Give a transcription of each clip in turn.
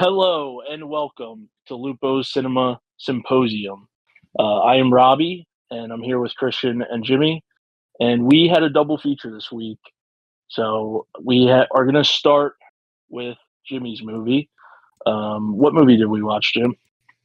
Hello and welcome to Lupo's Cinema Symposium. I am Robbie, and I'm here with Christian and Jimmy, and we had a double feature this week. So are going to start with Jimmy's movie. What movie did we watch, Jim?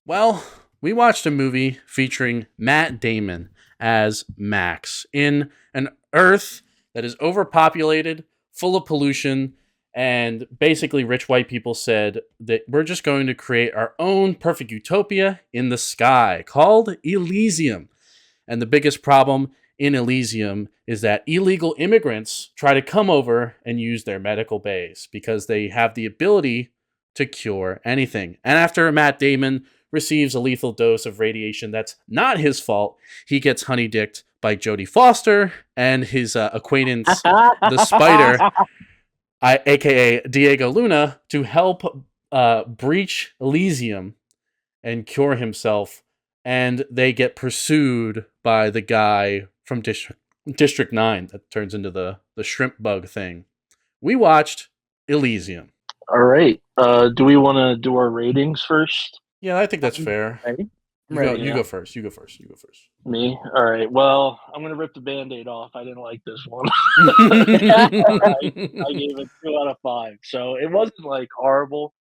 Well, we watched a movie featuring Matt Damon as Max in an Earth that is overpopulated, full of pollution, and basically rich white people said that we're just going to create our own perfect utopia in the sky called Elysium. And the biggest problem in Elysium is that illegal immigrants try to come over and use their medical bays because they have the ability to cure anything. And after Matt Damon receives a lethal dose of radiation that's not his fault, he gets honey-dicked by Jodie Foster and his acquaintance, the Spider, aka Diego Luna, to help breach Elysium and cure himself. And they get pursued by the guy from District 9 that turns into the shrimp bug thing. We watched Elysium. All right. Do we want to do our ratings first? Yeah, I think that's fair. Ready? You go first. You go first. Me? All right. Well, I'm going to rip the Band-Aid off. I didn't like this one. I gave it 2 out of 5. So it wasn't like horrible.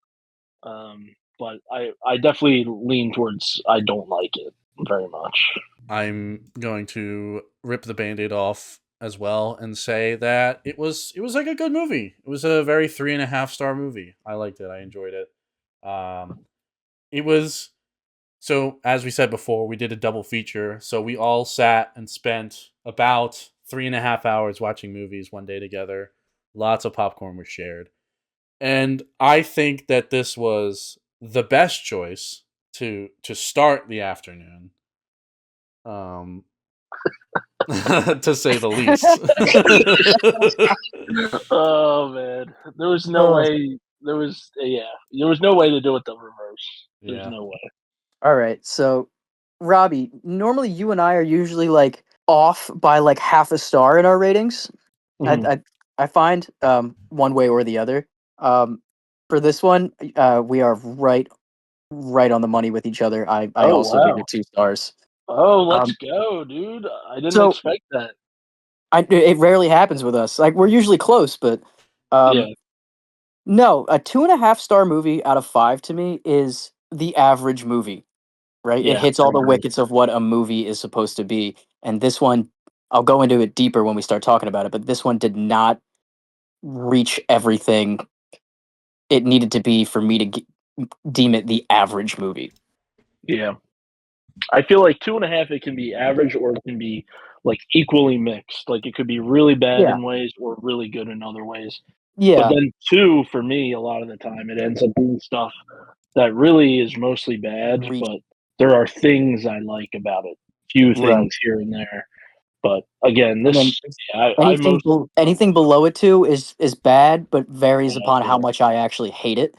But I definitely lean towards I don't like it very much. I'm going to rip the Band-Aid off as well and say that it was like a good movie. It was a very 3.5-star movie. I liked it. I enjoyed it. It was, so as we said before, we did a double feature. So we all sat and spent about 3.5 hours watching movies one day together. Lots of popcorn was shared. And I think that this was the best choice to start the afternoon. To say the least. Oh man, there was no way. There was no way to do it the reverse. There's no way. All right, so Robbie, normally you and I are usually like off by like half a star in our ratings. Mhm. I find one way or the other. For this one, we are right on the money with each other. I Oh, also gave wow. it 2 stars. Oh, let's go, dude! I didn't So- expect that. It rarely happens with us. Like we're usually close, but Yeah, no, a 2.5-star movie out of 5 to me is the average movie, right? It yeah, hits I all the agree. wickets of what a movie is supposed to be. And this one, I'll go into it deeper when we start talking about it, but this one did not reach everything it needed to be for me to deem it the average movie. Yeah, I feel like 2.5. It can be average, or it can be like equally mixed. Like it could be really bad Yeah. in ways, or really good in other ways. But Yeah. then 2, for me, a lot of the time, it ends up being stuff that really is mostly bad, but there are things I like about it. Few Right. things here and there. But again, And then anything below it too is bad, but varies upon how much I actually hate it.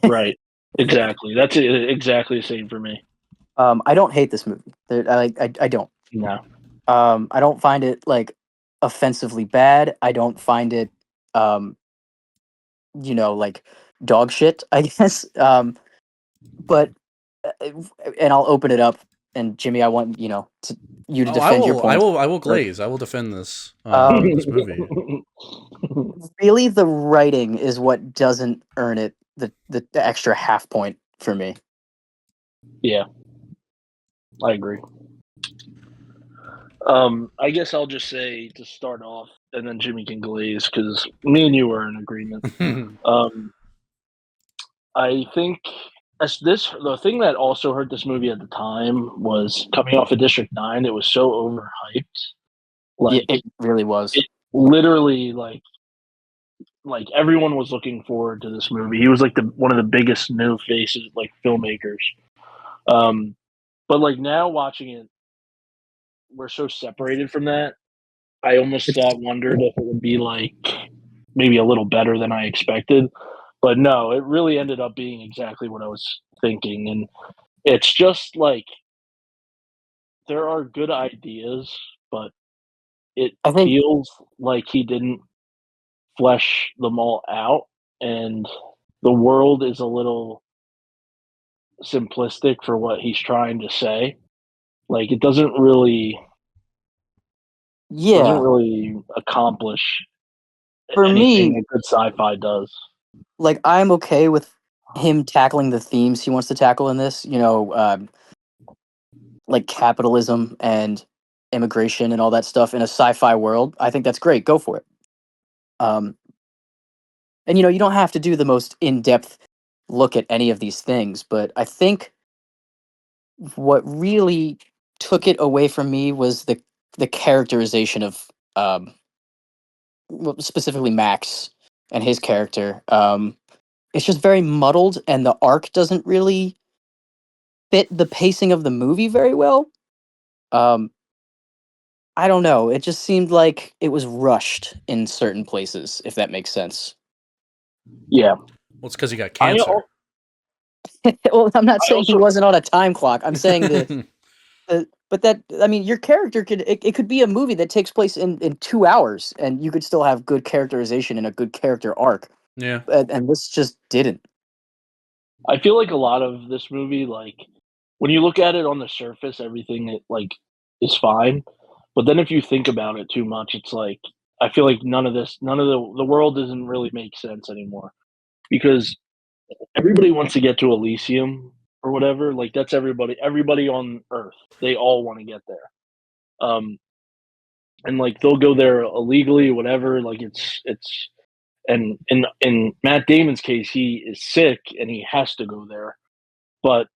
Right. Exactly. That's exactly the same for me. I don't hate this movie. I don't. No. I don't find it like offensively bad. I don't find it like dog shit, I guess. But and I'll open it up, and Jimmy, I want you to defend your point. I will glaze. I will defend this this movie. Really, the writing is what doesn't earn it the extra half point for me. Yeah. I agree. I guess I'll just say to start off, and then Jimmy can glaze because me and you are in agreement. I think the thing that also hurt this movie at the time was coming off of District 9. It was so overhyped. Like it really was. It literally like everyone was looking forward to this movie. He was like one of the biggest new faces, like filmmakers. But like now watching it, we're so separated from that. I almost wondered if it would be like maybe a little better than I expected. But no, it really ended up being exactly what I was thinking. And it's just like there are good ideas, but it feels like he didn't flesh them all out. And the world is a little simplistic for what he's trying to say. Like it doesn't Yeah, really accomplish for anything me, a good sci-fi does. like I'm okay with him tackling the themes he wants to tackle in this. Like capitalism and immigration and all that stuff in a sci-fi world. I think that's great. Go for it. Um, and you don't have to do the most in-depth look at any of these things, but I think what really took it away from me was the characterization of specifically Max and his character. It's just very muddled, and the arc doesn't really fit the pacing of the movie very well. Um, I don't know. It just seemed like it was rushed in certain places, if that makes sense. Yeah, Well, it's because he got I cancer. Well, I'm not I saying he also wasn't on a time clock. I'm saying but that I mean, your character it could be a movie that takes place in 2 hours, and you could still have good characterization and a good character arc. Yeah. And this just didn't. I feel like a lot of this movie, like when you look at it on the surface, everything is fine. But then if you think about it too much, it's like I feel like none of the world doesn't really make sense anymore because everybody wants to get to Elysium or whatever. Like that's everybody on Earth. They all want to get there. Um, and like they'll go there illegally, whatever. Like it's and in Matt Damon's case, he is sick and he has to go there, but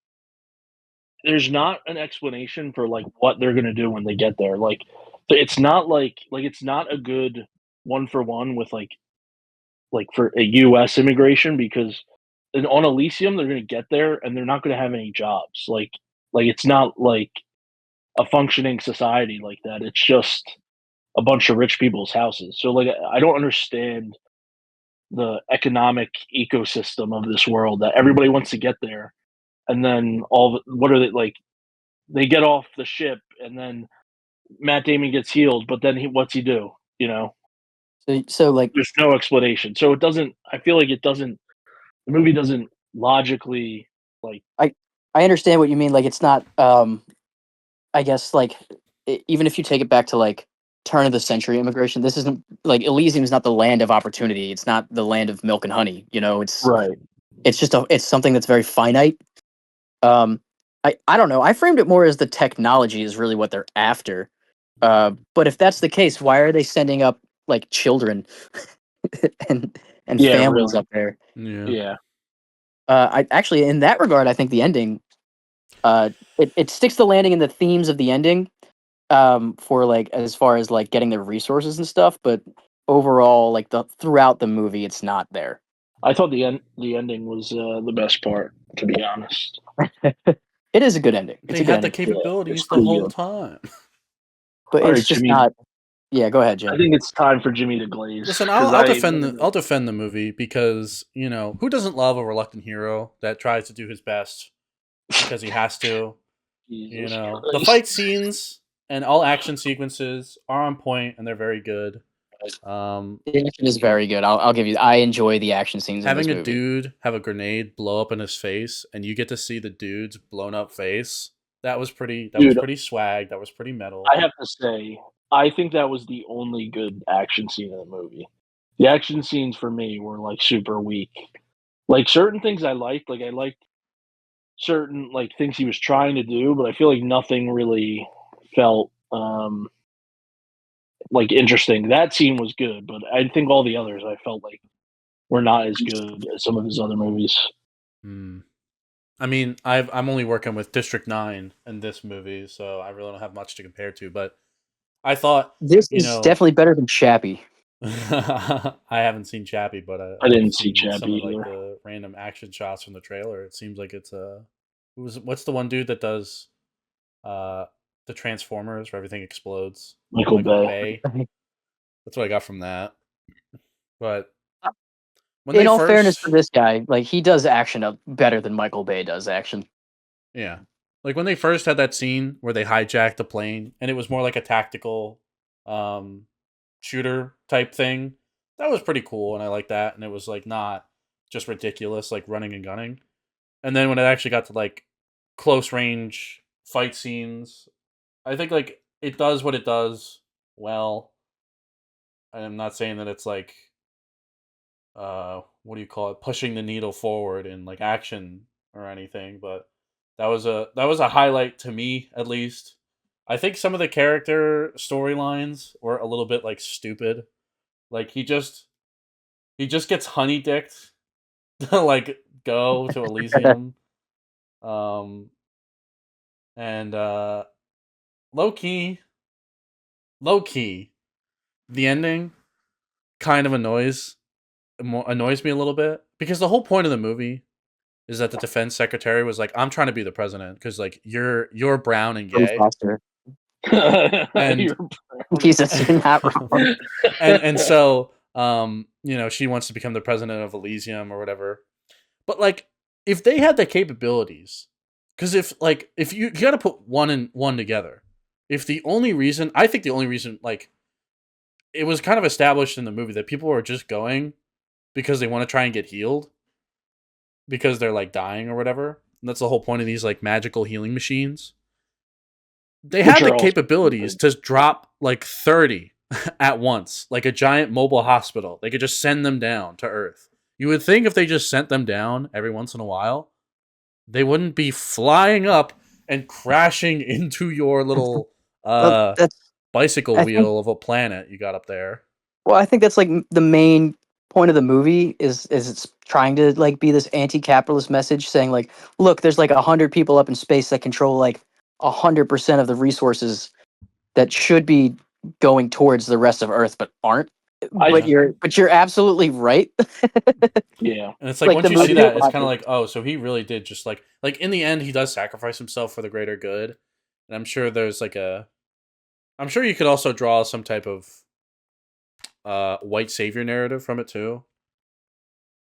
there's not an explanation for like what they're gonna do when they get there. Like it's not like it's not a good one for one with like for a U.S. immigration because on Elysium they're gonna get there and they're not gonna have any jobs. Like it's not like a functioning society like that. It's just a bunch of rich people's houses. So like I don't understand the economic ecosystem of this world that everybody wants to get there and then what are they like they get off the ship and then Matt Damon gets healed, but then what's he do? You know, So like there's no explanation. So it doesn't. I feel like it doesn't. The movie doesn't logically like. I I understand what you mean. Like it's not. I guess like even if you take it back to like turn of the century immigration, this isn't like Elysium is not the land of opportunity. It's not the land of milk and honey. Right. It's just it's something that's very finite. Um, I don't know. I framed it more as the technology is really what they're after. But if that's the case, why are they sending up like children and Yeah. families Really. up there? Yeah. Yeah. I actually, in that regard, I think the ending, it sticks the landing in the themes of the ending, for like as far as like getting their resources and stuff. But overall, like the throughout the movie, it's not there. I thought the ending was the best part. To be honest. It is a good ending. It's They a good had the ending, Yeah. It's capabilities the pretty whole good. time. but All it's right, just Jimmy. not. Yeah, go ahead, I Jim. think it's time for Jimmy to glaze Listen, because I'll I defend want to the I'll know. defend the movie because who doesn't love a reluctant hero that tries to do his best because he has to. Jesus The Christ. fight scenes and all action sequences are on point and they're very good. Um, The action is very good. I'll give you. I enjoy the action scenes in this Having a movie. dude have a grenade blow up in his face and you get to see the dude's blown up face, that was Dude, pretty swag, that was pretty metal. I have to say, I think that was the only good action scene in the movie. The action scenes for me were like super weak. Like certain things like I liked certain like things he was trying to do, but I feel like nothing really felt like interesting. That scene was good, but I think all the others I felt like were not as good as some of his other movies. Hmm. I mean, I'm only working with District 9 in this movie, so I really don't have much to compare to, but I thought, This you is know, definitely better than Chappie. I haven't seen Chappie, but I I've didn't see seen some Chappie of like either. the random action shots from the trailer. It seems like it's what's the one dude that does uh the Transformers where everything explodes? Michael Michael Bay. Bay. That's what I got from that. But when In they all fairness to first this guy, like he does action up better than Michael Bay does action. Yeah. Like when they first had that scene where they hijacked the plane and it was more like a tactical um shooter type thing. That was pretty cool and I like that and it was like not just ridiculous like running and gunning. and then when it actually got to like close range fight scenes, I think like it does what it does well. I'm not saying that it's like what do you call it, pushing the needle forward in like action or anything, but that was a highlight to me at least. I think some of the character storylines were a little bit like stupid. Like he just gets honey dicked to like go to Elysium. Um and low key low key the ending kind of annoys me a little bit because the whole point of the movie is that the defense secretary was like, I'm trying to be the president because like you're brown and Jodie gay. Foster. And Jesus, you're not wrong. and so she wants to become the president of Elysium or whatever. But like if they had the capabilities, because if you got to put one and one together. If the only reason, I think the only reason, like, it was kind of established in the movie that people are just going because they want to try and get healed because they're like dying or whatever. And that's the whole point of these like magical healing machines. They had the capabilities to drop like 30 at once, like a giant mobile hospital. They could just send them down to Earth. You would think if they just sent them down every once in a while, they wouldn't be flying up and crashing into your little bicycle wheel of a planet you got up there. Well, I think that's like the main point of the movie is it's trying to like be this anti-capitalist message, saying like, look, there's like 100 people up in space that control like 100% of the resources that should be going towards the rest of Earth, but aren't. But you're absolutely right. Yeah, and it's like once you see that, it's kind of like, oh, so he really did just like in the end, he does sacrifice himself for the greater good, and I'm sure there's like I'm sure you could also draw some type of white savior narrative from it too,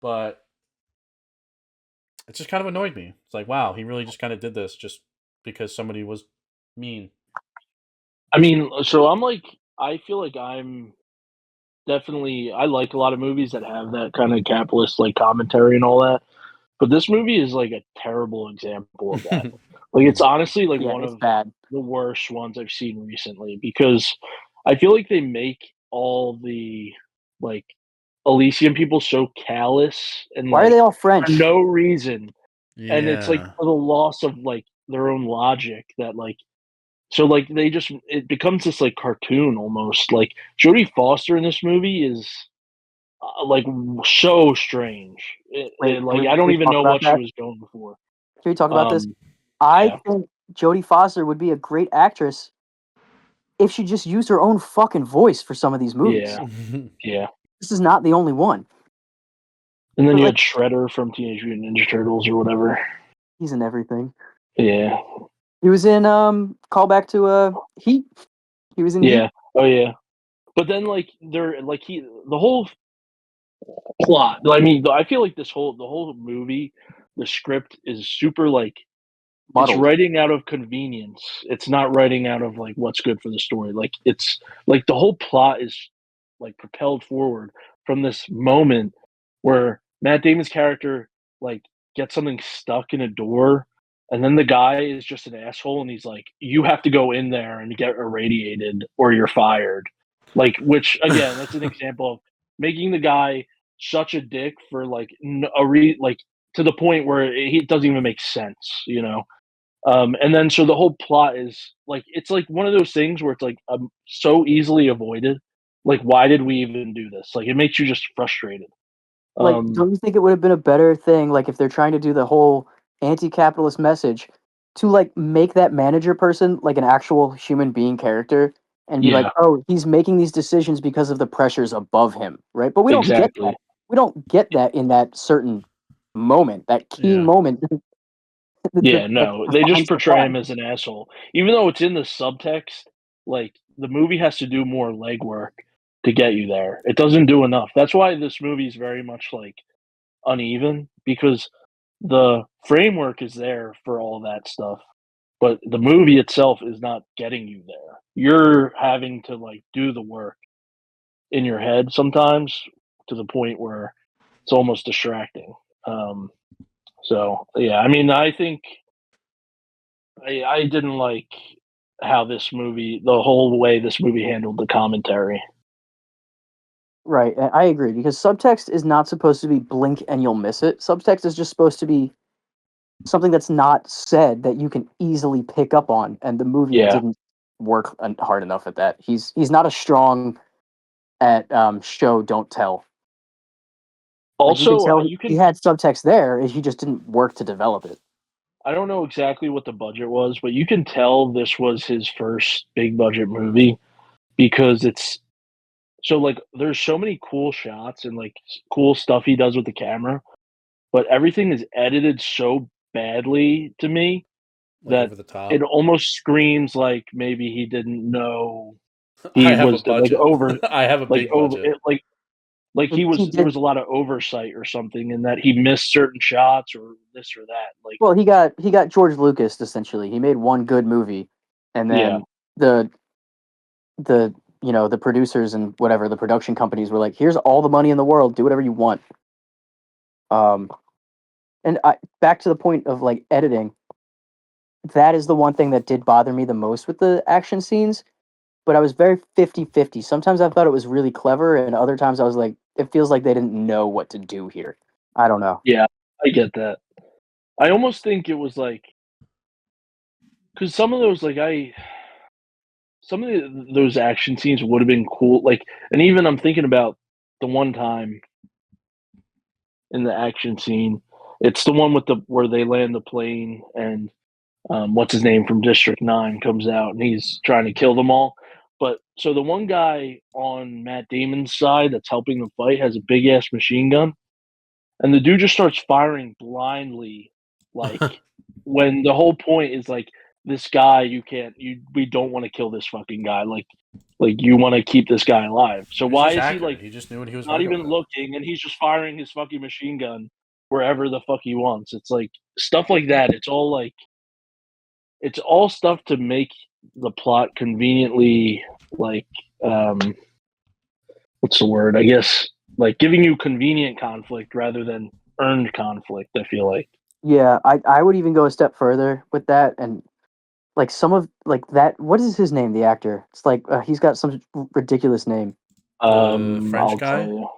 but it just kind of annoyed me. It's like, wow, he really just kind of did this just because somebody was mean. I mean, so I feel like I'm definitely, I like a lot of movies that have that kind of capitalist like commentary and all that, but this movie is like a terrible example of that. Like it's honestly like one of the worst ones I've seen recently because I feel like they make all the like Elysium people so callous and why are they all French? For no reason. Yeah. And it's like for the loss of like their own logic that like so like it becomes this like cartoon almost. Like Jodie Foster in this movie is like so strange. Like I don't even know what she was going for. Can we talk about this? I think Jodie Foster would be a great actress if she just used her own fucking voice for some of these movies. Yeah. This is not the only one. And then you had Shredder from Teenage Mutant Ninja Turtles or whatever. He's in everything. Yeah. He was in callback to Heat. He was in Heat. Oh yeah. But then like the whole plot. I mean, I feel like the whole movie, the script is super like muddled. It's writing out of convenience. It's not writing out of like what's good for the story. Like it's like the whole plot is like propelled forward from this moment where Matt Damon's character like gets something stuck in a door, and then the guy is just an asshole, and he's like, "You have to go in there and get irradiated, or you're fired." Like, which again, that's an example of making the guy such a dick for like like to the point where it doesn't even make sense, you know. And then so the whole plot is like it's like one of those things where it's like so easily avoided. Like, why did we even do this? Like, it makes you just frustrated. Like, don't you think it would have been a better thing, like if they're trying to do the whole anti-capitalist message, to like make that manager person like an actual human being character and be like, oh, he's making these decisions because of the pressures above him, right? But we don't get that. We don't get that in that certain moment, that key moment. No, they just portray him as an asshole. Even though it's in the subtext, like the movie has to do more legwork to get you there. It doesn't do enough. That's why this movie is very much like uneven because the framework is there for all that stuff, but the movie itself is not getting you there. You're having to like do the work in your head sometimes to the point where it's almost distracting. So yeah, I mean, I think I didn't like how the whole way this movie handled the commentary. Right, I agree because subtext is not supposed to be blink and you'll miss it. Subtext is just supposed to be something that's not said that you can easily pick up on, and the movie Yeah. didn't work hard enough at that. He's not as strong at show don't tell. Like you can Also, tell you he can had subtext there, he just didn't work to develop it. I don't know exactly what the budget was, but you can tell this was his first big budget movie because it's so like there's so many cool shots and like cool stuff he does with the camera, but everything is edited so badly to me Like that over the it top. almost screams like maybe he didn't know I he have a was budget. I have a big over budget. it like He there did was a lot of oversight or something and that he missed certain shots or this or that. Like well. He got George Lucas essentially. He made one good movie, and yeah. then the the producers and whatever the production companies were like, here's all the money in the world, do whatever you want. Um, and back to the point of like editing, that is the one thing that did bother me the most with the action scenes. But I was very 50-50. Sometimes I thought it was really clever, and other times I was like, it feels like they didn't know what to do here. I don't know. Yeah, I get that. I almost think it was like because some of those those action scenes would have been cool. Like, and even I'm thinking about the one time in the action scene. It's the one with the where they land the plane and what's his name from District 9 comes out and he's trying to kill them all. But so the one guy on Matt Damon's side that's helping them fight has a big ass machine gun, and the dude just starts firing blindly, like when the whole point is like this guy we don't want to kill this fucking guy, like you want to keep this guy alive. So He was why just is he accurate. like He just knew what he was not working even with. looking and he's just firing his fucking machine gun wherever the fuck he wants? It's like stuff like that. It's all stuff to make the plot conveniently like um what's the word? I guess like giving you convenient conflict rather than earned conflict, I feel like. Yeah, I would even go a step further with that, and like some of like that. What is his name? The actor. It's like he's got some ridiculous name. The French I'll tell guy. you.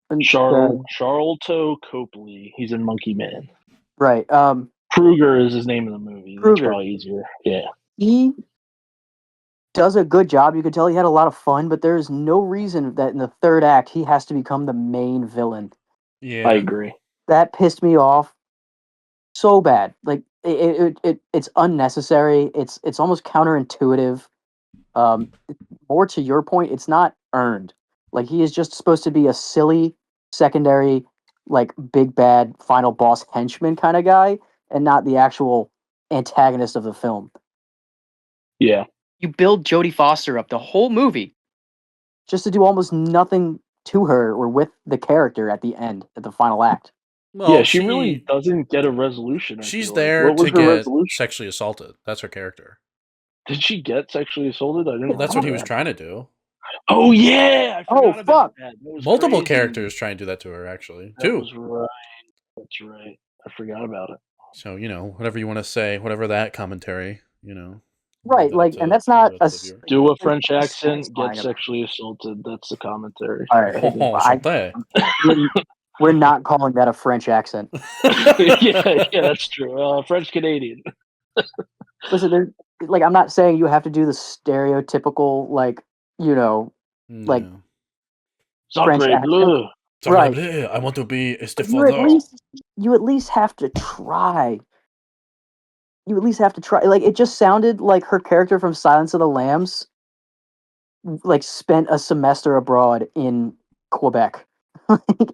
And the Charlton Copley. He's in Monkey Man. right. Kruger is his name in the movie. That's Kruger. probably easier. Yeah. He does a good job. You could tell he had a lot of fun, but there is no reason that in the third act he has to become the main villain. I Yeah. agree. That pissed me off so bad. Like it's unnecessary. It's almost counterintuitive. Um, More to your point, it's not earned. Like he is just supposed to be a silly secondary, like big bad final boss henchman kind of guy, and not the actual antagonist of the film. Yeah. You build Jodie Foster up the whole movie just to do almost nothing to her or with the character at the end, at the final act. Yeah, Well, she really doesn't get a resolution, I she's feel like. there What to was her get resolution? sexually assaulted. That's her character. Did she get sexually assaulted? I didn't Well, that's what he remember was that. trying to do. Oh yeah, I Oh forgot about fuck! that. That was Multiple crazy. characters try and do that to her, actually. That Too. was right. That's right. I forgot about it. So, whatever you want to say, whatever that commentary, leave Right, that up like, and to that's not a the viewer. Do a there's French nothing accent, get satisfying about. sexually assaulted. That's the commentary. All right, Oh, I santé. we're, we're not calling that a French accent. Yeah, that's true. French Canadian. Listen, there, like, I'm not saying you have to do the stereotypical, like, you know, like No. French Sacre accent, bleu. right? I want to be But estifado. you at least have to try. You at least have to try. Like, it just sounded like her character from Silence of the Lambs, like, spent a semester abroad in Quebec,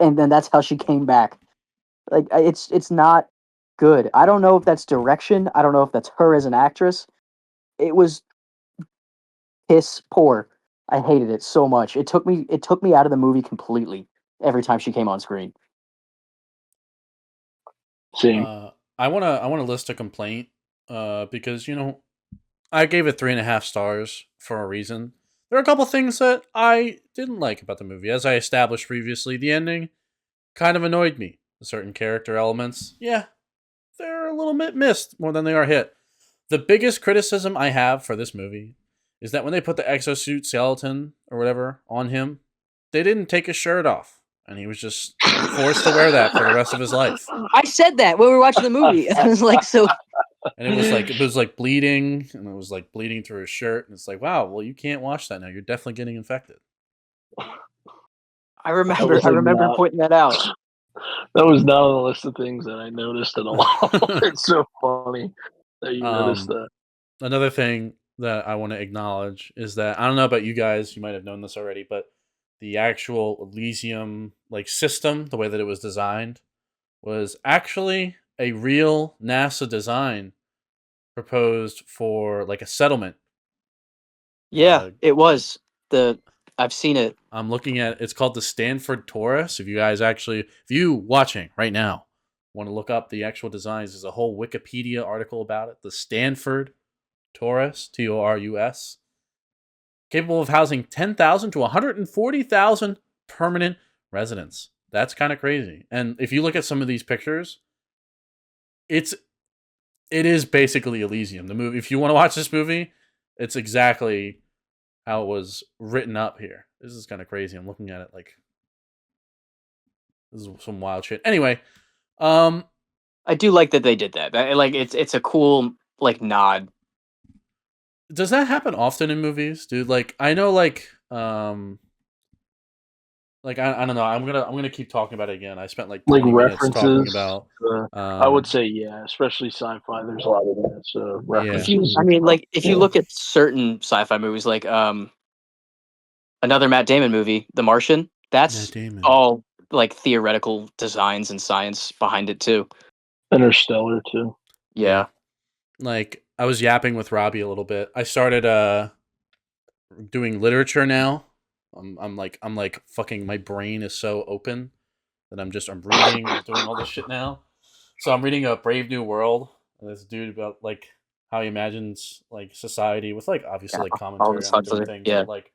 and then that's how she came back. Like, it's not good. I don't know if that's direction. I don't know if that's her as an actress. It was piss poor. I hated it so much. It took me out of the movie completely every time she came on screen. Same. I wanna list a complaint. Because I gave it 3.5 stars for a reason. There are a couple things that I didn't like about the movie. As I established previously, the ending kind of annoyed me. certain character elements, yeah, they're a little bit missed more than they are hit. The biggest criticism I have for this movie is that when they put the exosuit skeleton or whatever on him, they didn't take his shirt off, and he was just forced to wear that for the rest of his life. I said that when we were watching the movie. I was like, so. And it was like bleeding, and it was like bleeding through his shirt, and it's like, wow, well, you can't wash that now. You're definitely getting infected. I remember pointing that out. That was not on the list of things that I noticed at all. It's so funny that you noticed that. Another thing that I want to acknowledge is that I don't know about you guys, you might have known this already, but the actual Elysium like system, the way that it was designed, was actually a real NASA design proposed for like a settlement. Yeah, it was. I've seen it. I'm looking at it's called the Stanford Torus. If you watching right now want to look up the actual designs, there's a whole Wikipedia article about it. The Stanford Torus, Torus, capable of housing 10,000 to 140,000 permanent residents. That's kind of crazy. And if you look at some of these pictures, it is basically Elysium. The movie, if you want to watch this movie, it's exactly how it was written up here. This is kind of crazy. I'm looking at it like this is some wild shit. Anyway, I do like that they did that. Like it's a cool like nod. Does that happen often in movies, dude? Like I know I don't know. I'm gonna keep talking about it again. I spent like 20 minutes talking about. I would say yeah, especially sci-fi. There's a lot of that. So references. If you look at certain sci-fi movies, like another Matt Damon movie, The Martian, that's all like theoretical designs and science behind it too. Interstellar too. Yeah. Like I was yapping with Robbie a little bit. I started doing literature now. I'm like fucking my brain is so open that I'm reading, I'm doing all this shit now. So I'm reading a Brave New World, and this dude about like how he imagines like society with like obviously like commentary on different things. Yeah. But, like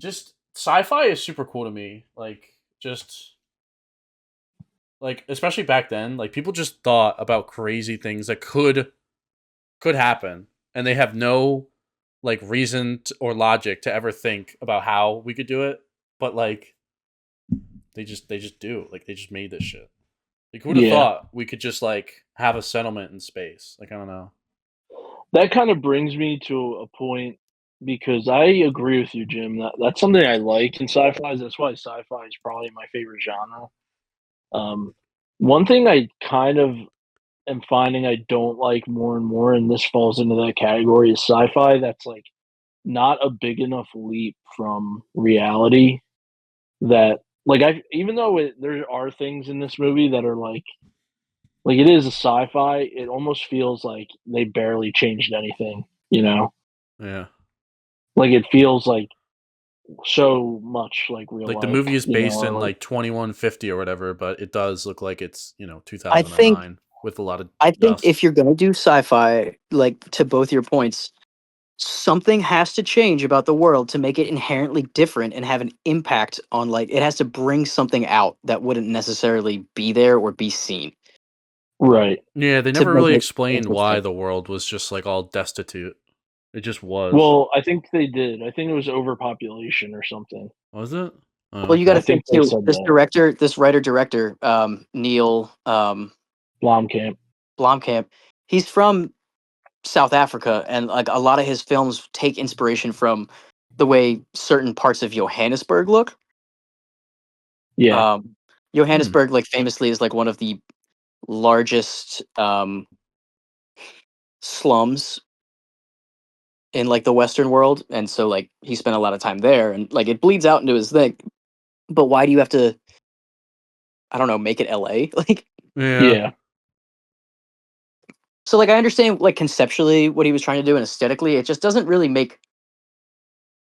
just sci-fi is super cool to me. Like just like especially back then, like people just thought about crazy things that could happen, and they have no like reason or logic to ever think about how we could do it, but like they just do. Like they just made this shit. Like who would have thought we could just like have a settlement in space? Like I don't know. That kind of brings me to a point because I agree with you, Jim. That's something I like in sci-fi. That's why sci-fi is probably my favorite genre. One thing I kind of am finding I don't like more and more, and this falls into that category, is sci-fi that's like not a big enough leap from reality that like even though there are things in this movie that are like it is a sci-fi, it almost feels like they barely changed anything, you know? Yeah. Like it feels like so much like real life. Like the movie is based in like 2150 or whatever, but it does look like it's 2009 with a lot of. I think if you're gonna do sci-fi, like to both your points, something has to change about the world to make it inherently different and have an impact on like it has to bring something out that wouldn't necessarily be there or be seen. Right. Yeah, they never really explained why the world was just like all destitute. It just was. Well, I think they did. I think it was overpopulation or something. Was it? Well, you got to think too. This writer-director, Neil Blomkamp, he's from South Africa, and like a lot of his films take inspiration from the way certain parts of Johannesburg look. Yeah. Johannesburg, like famously, is like one of the largest slums in like the Western world, and so like he spent a lot of time there, and like it bleeds out into his thing. But why do you have to? I don't know, make it LA? Like, yeah. So like I understand like conceptually what he was trying to do, and aesthetically, it just doesn't really make.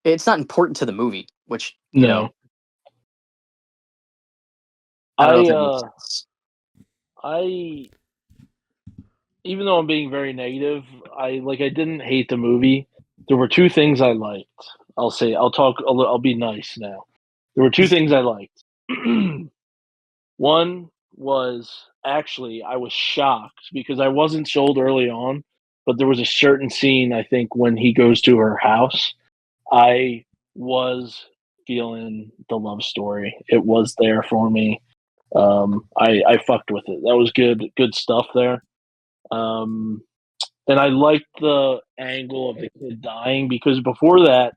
It's not important to the movie, which you know. I even though I'm being very negative, I didn't hate the movie. There were two things I liked. I'll be nice now. There were two things I liked. One was actually I was shocked because I wasn't sold early on, but there was a certain scene I think when he goes to her house, I was feeling the love story. It was there for me. I fucked with it. That was good stuff there. Um, and I liked the angle of the kid dying because before that,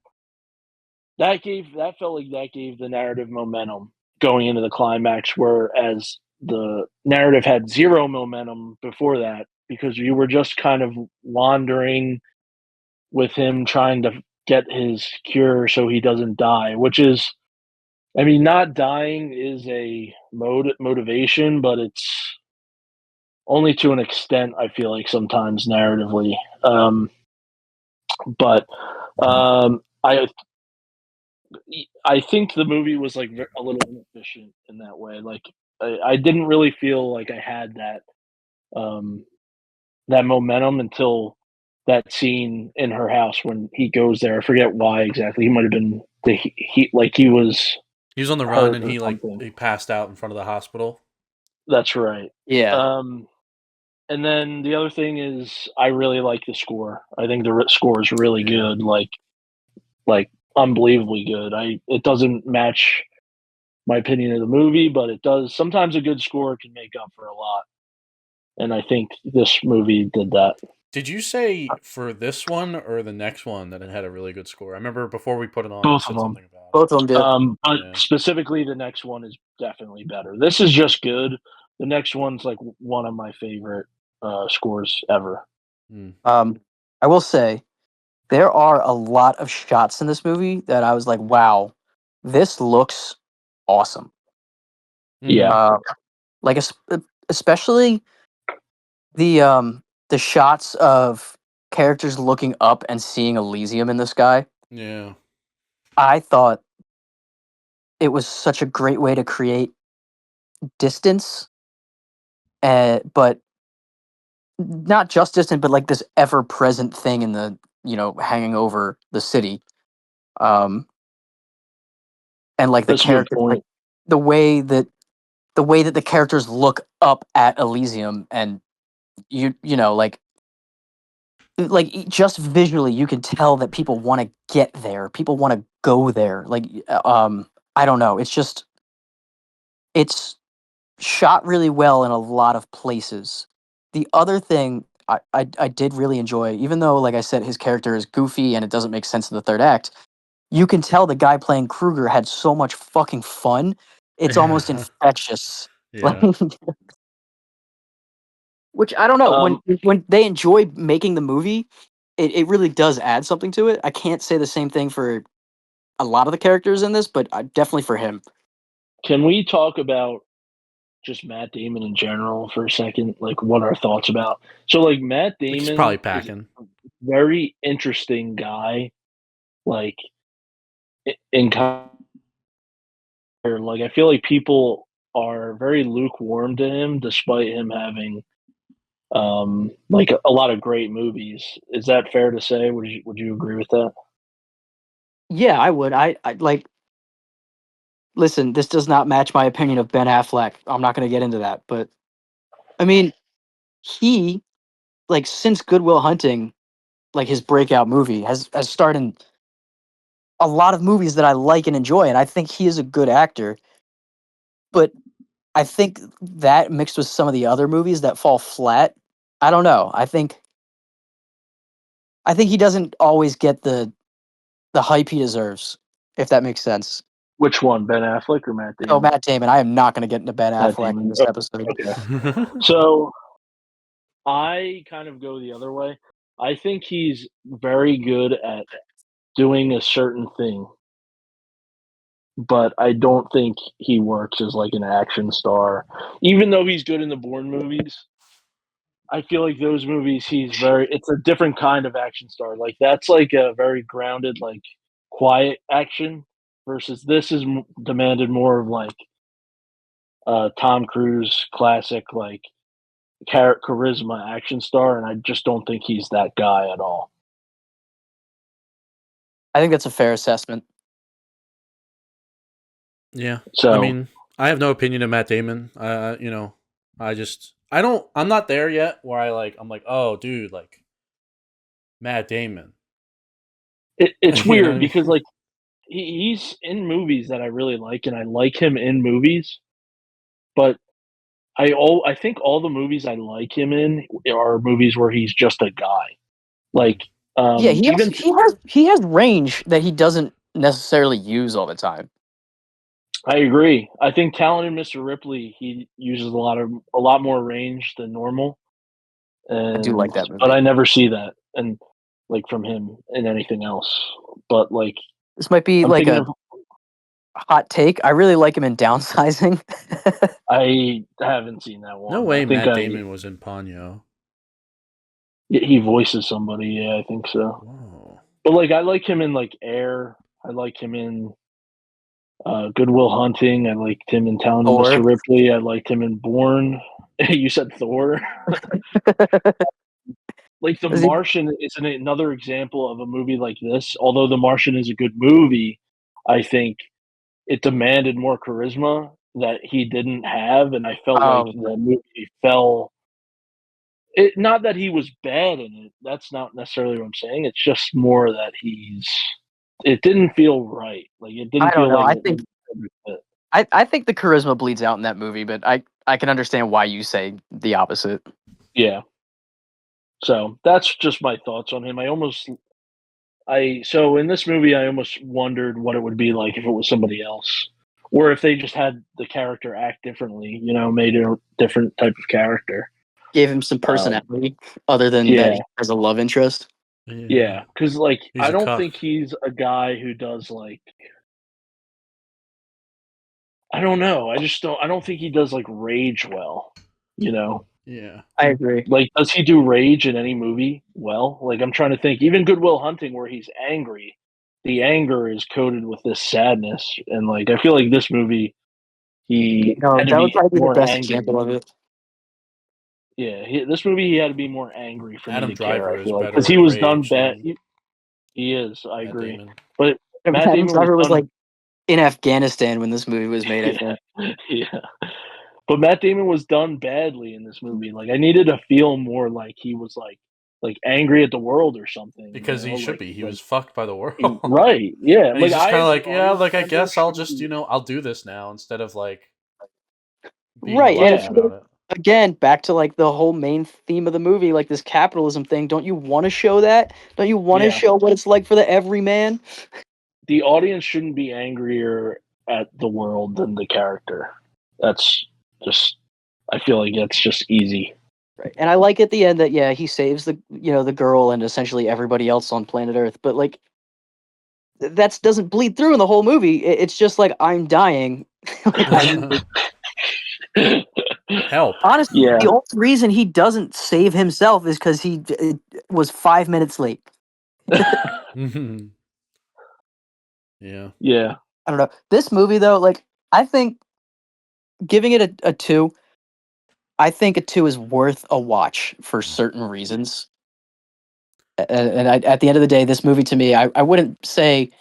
that felt like that gave the narrative momentum going into the climax, whereas the narrative had zero momentum before that because you were just kind of wandering with him trying to get his cure so he doesn't die, which is, I mean, not dying is a motivation, but it's only to an extent. I feel like sometimes narratively, but um, I think the movie was like a little inefficient in that way. Like I didn't really feel like I had um, that momentum until that scene in her house when he goes there. I forget why exactly. He might have been he was He was on the run hurt and or he something. he passed out in front of the hospital. That's right. Yeah. And then the other thing is I really like the score. I think the score is really Yeah. good. Like unbelievably good. It doesn't match my opinion of the movie, but it does. Sometimes a good score can make up for a lot, and I think this movie did that. Did you say for this one or the next one that it had a really good score? I remember before we put it on, you Both of said them. something about it. Both of them did. But Yeah. specifically, the next one is definitely better. This is just good. The next one's like one of my favorite scores ever. Hmm. I will say there are a lot of shots in this movie that I was like, wow, this looks awesome. Mhm. Yeah, Like especially the shots of characters looking up and seeing Elysium in the sky. Yeah. I thought it was such a great way to create distance, but not just distant, but like this ever present thing in the hanging over the city. Um, and like the that's a good character, like point. the way that the characters look up at Elysium, and just visually you can tell that people want to get there, people want to go there. I don't know, it's shot really well in a lot of places. The other thing I did really enjoy, even though, like I said, his character is goofy and it doesn't make sense in the third act, you can tell the guy playing Kruger had so much fucking fun. It's almost infectious. Like, Yeah. which I don't know, Um, when they enjoy making the movie, it really does add something to it. I can't say the same thing for a lot of the characters in this, but definitely for him. can we talk about just Matt Damon in general for a second? Like, what our thoughts about? So, like, Matt Like he's probably Damon is packing. a very interesting guy. Like, in like, I feel like people are very lukewarm to him, despite him having like a lot of great movies. Is that fair to say? Would you agree with that? Yeah, I would. I like listen, this does not match my opinion of Ben Affleck. I'm not going to get into that, but I mean, he like since Goodwill Hunting, like his breakout movie has starred in a lot of movies that I like and enjoy, and I think he is a good actor. But I think that mixed with some of the other movies that fall flat, I don't know. I think he doesn't always get the hype he deserves, if that makes sense. Which one, Ben Affleck or Matt No, Damon? Matt Damon. I am not going to get into Ben Matt Affleck in Damon. this episode. Okay. So I kind of go the other way. I think he's very good at doing a certain thing, but I don't think he works as like an action star. Even though he's good in the Bourne movies, I feel like those movies it's a different kind of action star. Like that's like a very grounded, like quiet action versus this is demanded more of like Tom Cruise classic like charisma action star, and I just don't think he's that guy at all. I think that's a fair assessment. Yeah. I So mean, I have no opinion of Matt Damon. I'm not there yet where I'm like, oh, dude, like Matt Damon. It's You know what weird I mean? because like he's in movies that I really like, and I like him in movies, but I think all the movies I like him in are movies where he's just a guy. Like, Yeah, even he has range that he doesn't necessarily use all the time. I agree. I think Talented Mr. Ripley, he uses a lot more range than normal, I do and like that but movie. I never see that and like from him in anything else. But like This might be I'm like thinking a of hot take. I really like him in Downsizing. I haven't seen that No one. I way think Matt Damon was in Ponyo. he voices somebody. Yeah, I think so. Whoa. But like I like him in like Air. I like him in Goodwill Hunting. I liked him in Talented Or Mr. Ripley. I liked him in Bourne. You said Thor. Like The is he? Martian is another example of a movie like this. Although The Martian is a good movie, I think it demanded more charisma that he didn't have, and I felt like Oh, the movie fell. It not that he was bad in it. That's not necessarily what I'm saying. It's just more that he's. It didn't feel right. Like it I didn't don't feel know. like it was a perfect fit. I think the charisma bleeds out in that movie, but I can understand why you say the opposite. Yeah. So that's just my thoughts on him. So in this movie, I almost wondered what it would be like if it was somebody else, or if they just had the character act differently. Made it a different type of character. Gave him some Um, personality other than that yeah, he has a love interest. Yeah. yeah, because like He's I a don't think cuck. he's a guy who does like I don't know. I don't think he does like rage well. You know, Yeah. I agree. like does he do rage in any movie well? Like I'm trying to think. Even Goodwill Hunting, where he's angry, the anger is coated with this sadness, and like I feel like this movie he No, had to that would be probably be the more best angry. example of it. Yeah, this movie he had to be more angry for me Adam to care. I Driver is feel like because better he at was done rage bad. than He is. I Matt agree. Damon. But Matt Adam Damon was Driver was done. like in Afghanistan when this movie was made. I Yeah, think. yeah. But Matt Damon was done badly in this movie. Like I needed to feel more like he was like angry at the world or something. Because he should Like be. He like was fucked by the world. right. Yeah. And he's Like just I kind of as an like, yeah, audience like I member guess I'll shouldn't just, be. I'll do this now instead of like being Right, and if reluctant Yeah. you go about it. again back to like the whole main theme of the movie, like this capitalism thing, don't you want to show that? Don't you want to Yeah. show what it's like for the everyman? The audience shouldn't be angrier at the world than the character. That's just I feel like that's just easy. Right. And I like at the end that yeah, he saves the girl and essentially everybody else on planet Earth, but like that doesn't bleed through in the whole movie. It's just like I'm dying. Like Help. honestly, Yeah. the only reason he doesn't save himself is because was 5 minutes late. Yeah. Yeah. I don't know. This movie though, like I think giving it a two, I think a two is worth a watch for certain reasons. And at the end of the day, this movie to me, I wouldn't say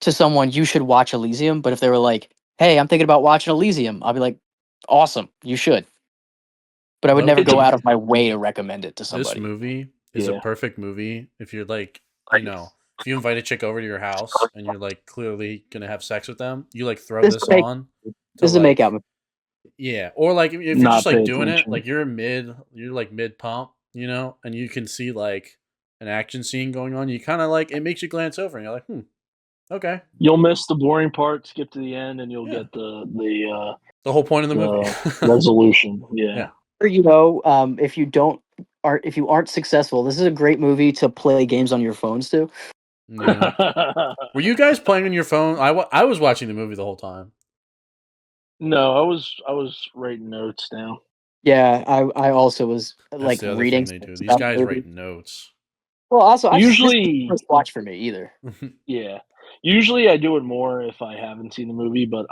to someone you should watch Elysium, but if they were like, "Hey, I'm thinking about watching Elysium," I'll be like, "Awesome, you should." But I would Low never It's go a out key. of my way to recommend it to This somebody. movie is a yeah. perfect movie if you're like, if you invite a chick over to your house and you're like clearly gonna have sex with them, you like throw This is this a make on to this is a make out like, movie. yeah, or like if you're just Not pay like doing it, attention. like you're like mid pump, and you can see like an action scene going on, you kind of like it makes you glance over and you're like, okay, You'll miss the boring part, skip to the end, and you'll yeah, get the whole point of the movie. the resolution. Yeah. Yeah, Or, if you aren't successful, this is a great movie to play games on your phones too. yeah. Were you guys playing on your phone? I was watching the movie the whole time. No, I was writing notes down. Yeah, I also was That's like the other reading thing they do. things These about the guys movie. write notes. Well, also this is the Usually, first watch for me either. yeah. Usually I do it more if I haven't seen the movie, but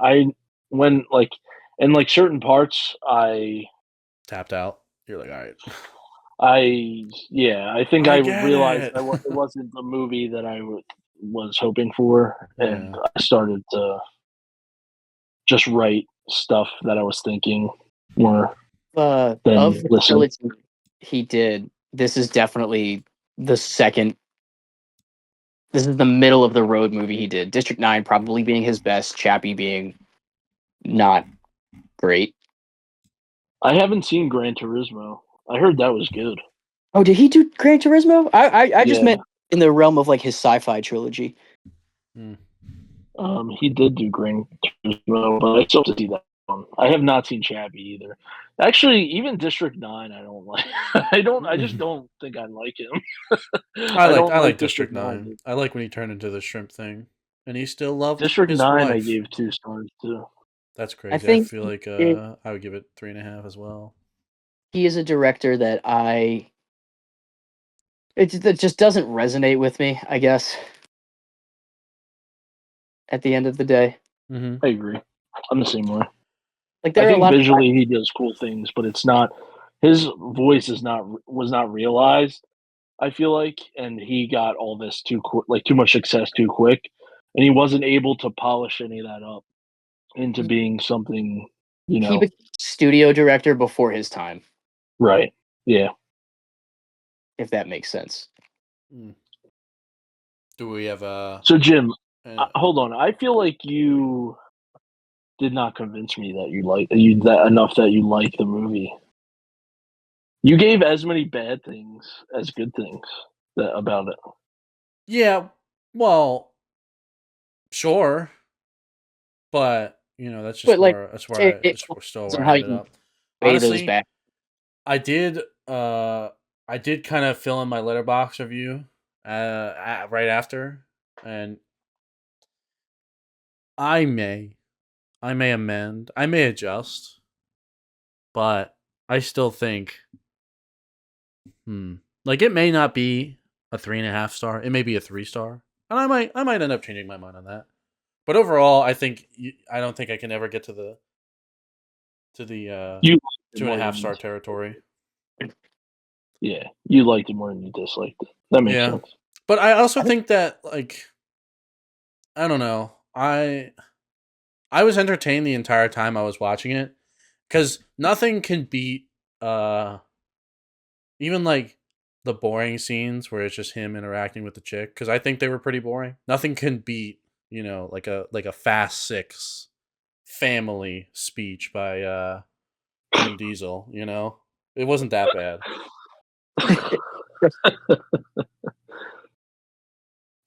when like in like certain parts Tapped out. You're like, all right. yeah, I think I I get realized it. it wasn't the movie that was hoping for, and Yeah. I started to just write stuff that I was thinking more Of than the listen. trilogy he did, this is definitely the second. This is the middle of the road movie he did. District 9 probably being his best, Chappie being not great. I haven't seen Gran Turismo. I heard that was good. Oh, did he do Gran Turismo? I just Yeah. meant in the realm of like his sci-fi trilogy. He did do Gran Turismo, but I still have to see that one. I have not seen Chappie either. Actually, even District 9, I don't like. I just don't think I like him. I don't like like District 9. 9. I like when he turned into the shrimp thing, and he still loved District his 9, I wife. gave 2 stars too. That's I crazy. I think feel like it- I would give it 3.5 as well. he is a director that it just doesn't resonate with me, I guess. At the end of the day, Mm-hmm. I agree. I'm the same way. like I there are a think lot of visually he does cool things, but it's not his voice was not realized. I feel like, and he got all this too quick, like too much success too quick, and he wasn't able to polish any of that up into being something, you he know, became studio director before his time, right? Yeah. if that makes sense. Do we have So Jim, uh, hold on. I feel like you did not convince me that you that enough that you like the movie. You gave as many bad things as good things about it. yeah, well, sure, but that's just But like, where that's where still depends where on I how ended you up. weigh those Honestly, back. I did I did kind of fill in my letterbox review right after, and I may amend, I may adjust, but I still think like it may not be a 3.5 star, it may be a 3 star, and I might end up changing my mind on that. But overall, I don't think I can ever get to the You liked it two and a more half than star territory. yeah, you liked it more than you disliked it. That makes Yeah, sense. but I also think that like I don't know, I was entertained the entire time I was watching it because nothing can beat even like the boring scenes where it's just him interacting with the chick, because I think they were pretty boring. Nothing can beat like a Fast Six family speech by Vin Diesel. It wasn't that bad.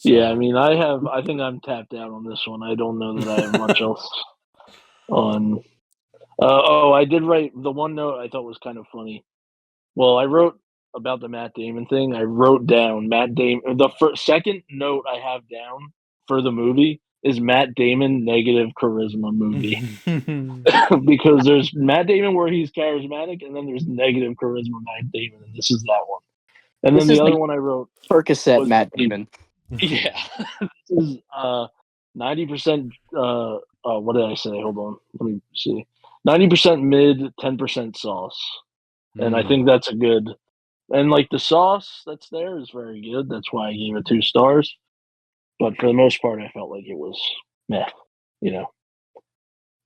Yeah, I So mean, I think I'm tapped out on this one. I don't know that I have much else on. I did write the one note I thought was kind of funny. Well, I wrote about the Matt Damon thing. I wrote down Matt Damon. The second note I have down for the movie is Matt Damon negative charisma movie. Because there's Matt Damon where he's charismatic, and then there's negative charisma Matt Damon, and this is that one. And This then is the other like one I wrote Percocet was Matt Damon. yeah, this is 90%. What did I say? Hold on, let me see. 90% mid, 10% sauce, and I think that's a good. And like the sauce that's there is very good. That's why I gave it 2 stars. But for the most part, I felt like it was meh. You know,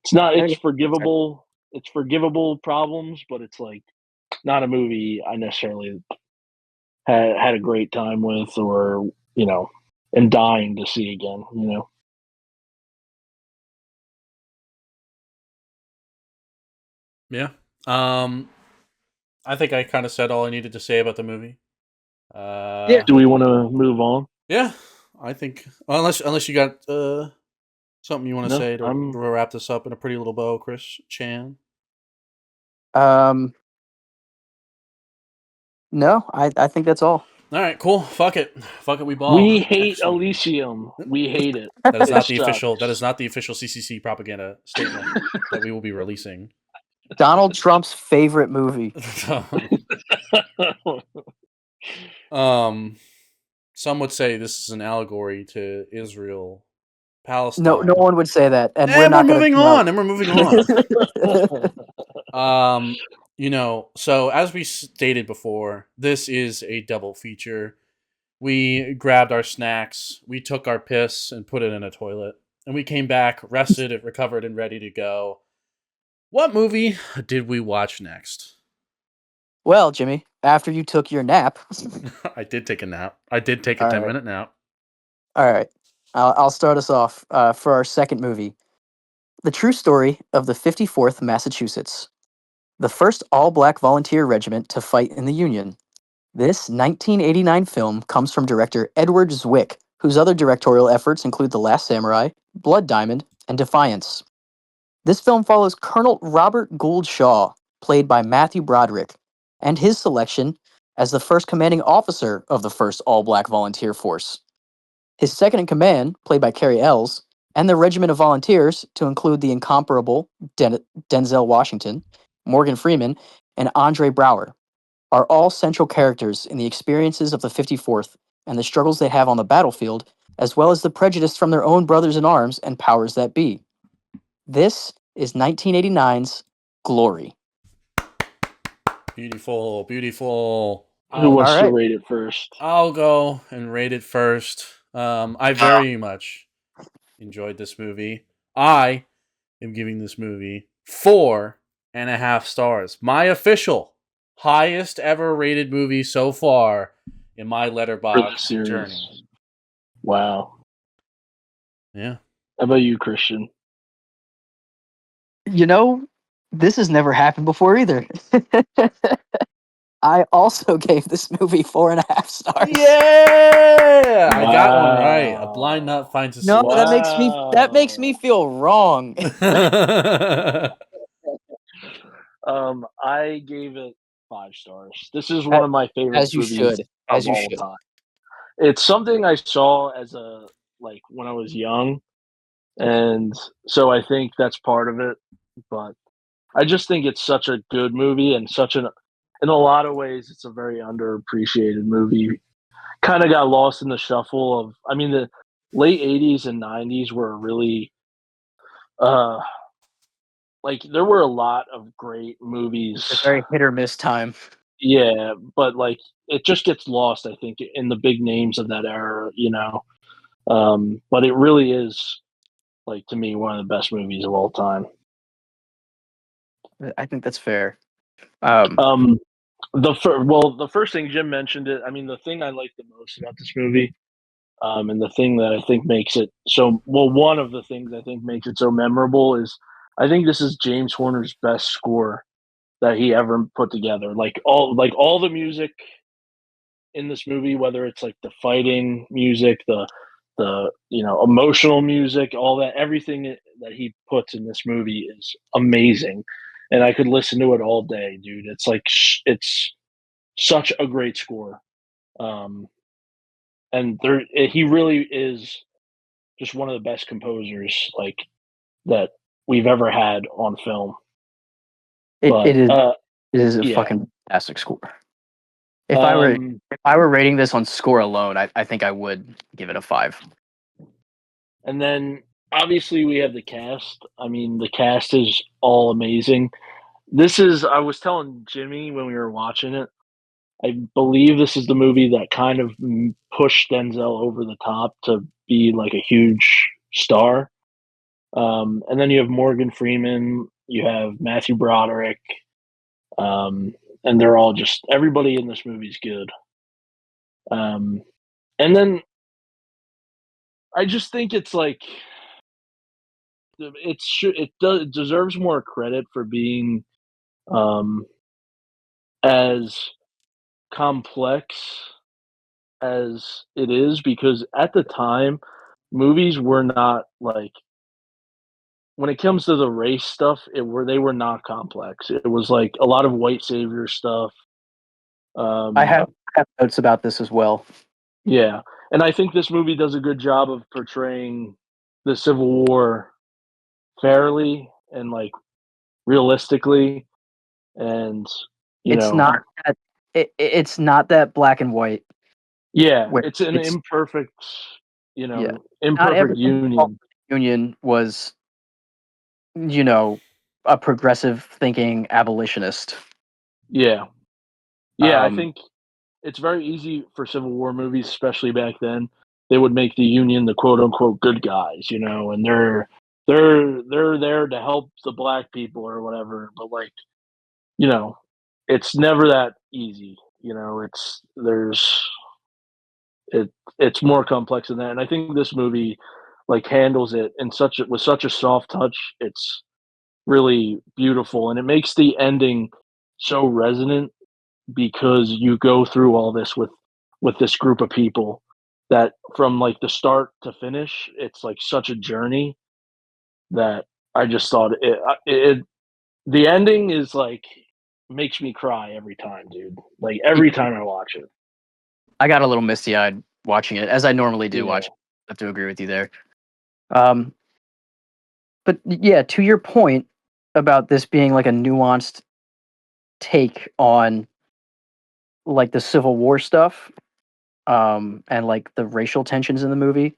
it's not. It's forgivable. It's forgivable problems, but it's like not a movie I necessarily had a great time with, or and dying to see again. yeah. I think I kind of said all I needed to say about the movie. Yeah. Do we want to move on? Yeah, I think unless you got something you want to No, say to wrap this up in a pretty little bow, Chris Chan. No, I think that's all. All right, cool. Fuck it. We ball. We hate Excellent. Elysium. We hate it. That is It not the sucks. official. That is not the official CCC propaganda statement that we will be releasing. Donald Trump's favorite movie. Some would say this is an allegory to Israel, Palestine. No one would say that, and we're moving on. And we're moving on. So as we stated before, this is a double feature. We grabbed our snacks, we took our piss and put it in a toilet, and we came back rested, recovered, and ready to go. What movie did we watch next? Well, Jimmy, after you took your nap, I did take a nap. I did take a all 10 right, minute nap. all right, I'll start us off for our second movie, the true story of the 54th Massachusetts, the first all-black volunteer regiment to fight in the Union. This 1989 film comes from director Edward Zwick, whose other directorial efforts include The Last Samurai, Blood Diamond, and Defiance. This film follows Colonel Robert Gould Shaw, played by Matthew Broderick, and his selection as the first commanding officer of the first all-black volunteer force. His second in command, played by Carrie Ells, and the regiment of volunteers, to include the incomparable Denzel Washington, Morgan Freeman, and Andre Brower, are all central characters in the experiences of the 54th and the struggles they have on the battlefield, as well as the prejudice from their own brothers in arms and powers that be. This is 1989's Glory. Beautiful, beautiful. Who All wants to right. rate it first? I'll go and rate it first. I very much enjoyed this movie. I am giving this movie 4.5 stars. My official highest ever rated movie so far in my For the letterbox series. journey. Wow. Yeah. How about you, Christian? You know, this has never happened before either. I also gave this movie 4.5 stars. Yeah! I got one right. A blind nut finds a No, solution. that makes me feel wrong. I gave it 5 stars. This is one of my favorite As you movies should. of As you all should. time. It's something I saw as a like when I was young, and so I think that's part of it. But I just think it's such a good movie and in a lot of ways, it's a very underappreciated movie. Kind of got lost in the shuffle of. I mean, the late '80s and '90s were really uh like there were a lot of great movies. It's a very hit or miss time. Yeah, but like it just gets lost, I think, in the big names of that era. But it really is, like, to me, one of the best movies of all time. I think that's fair. Um, the first thing Jim mentioned it. I mean, the thing I like the most about this movie, and the thing that I think makes it so well, one of the things I think makes it so memorable is I think this is James Horner's best score that he ever put together. Like all the music in this movie, whether it's like the fighting music, the emotional music, all that, everything that he puts in this movie is amazing, and I could listen to it all day, dude. It's like it's such a great score, um, and he really is just one of the best composers like that we've ever had on film. it, But it is it is a yeah, fucking fantastic score. um, If I were rating this on score alone, I think I would give it a 5. and then obviously we have the cast. I mean, the cast is all amazing. I was telling Jimmy when we were watching it, I believe this is the movie that kind of pushed Denzel over the top to be like a huge star. And then you have Morgan Freeman, you have Matthew Broderick, um, and they're all just everybody in this movie is good. Um, and then I just think it's like it deserves more credit for being um, as complex as it is because at the time movies were not like when it comes to the race stuff they were not complex. It was like a lot of white savior stuff. I um have notes about this as well. yeah, and I think this movie does a good job of portraying the Civil War fairly and like realistically, and you It's know not that it's not that black and white yeah, where it's an it's yeah. Not imperfect everything about union. the Union was, you know, a progressive thinking abolitionist. Yeah, yeah, I Um, think it's very easy for Civil War movies, especially back then. They would make the Union the quote unquote good guys, and they're there to help the black people or whatever, but like, you know, it's never that easy. You know, it's more complex than that. And I think this movie like handles it in such a with such a soft touch. It's really beautiful and it makes the ending so resonant because you go through all this with this group of people that from like the start to finish, it's like such a journey that I just thought it the ending is like makes me cry every time, dude. Like every time I watch it. I got a little misty eyed watching it, as I normally do Yeah. watch it. I have to agree with you there. Um, but yeah, to your point about this being like a nuanced take on like the Civil War stuff, and like the racial tensions in the movie,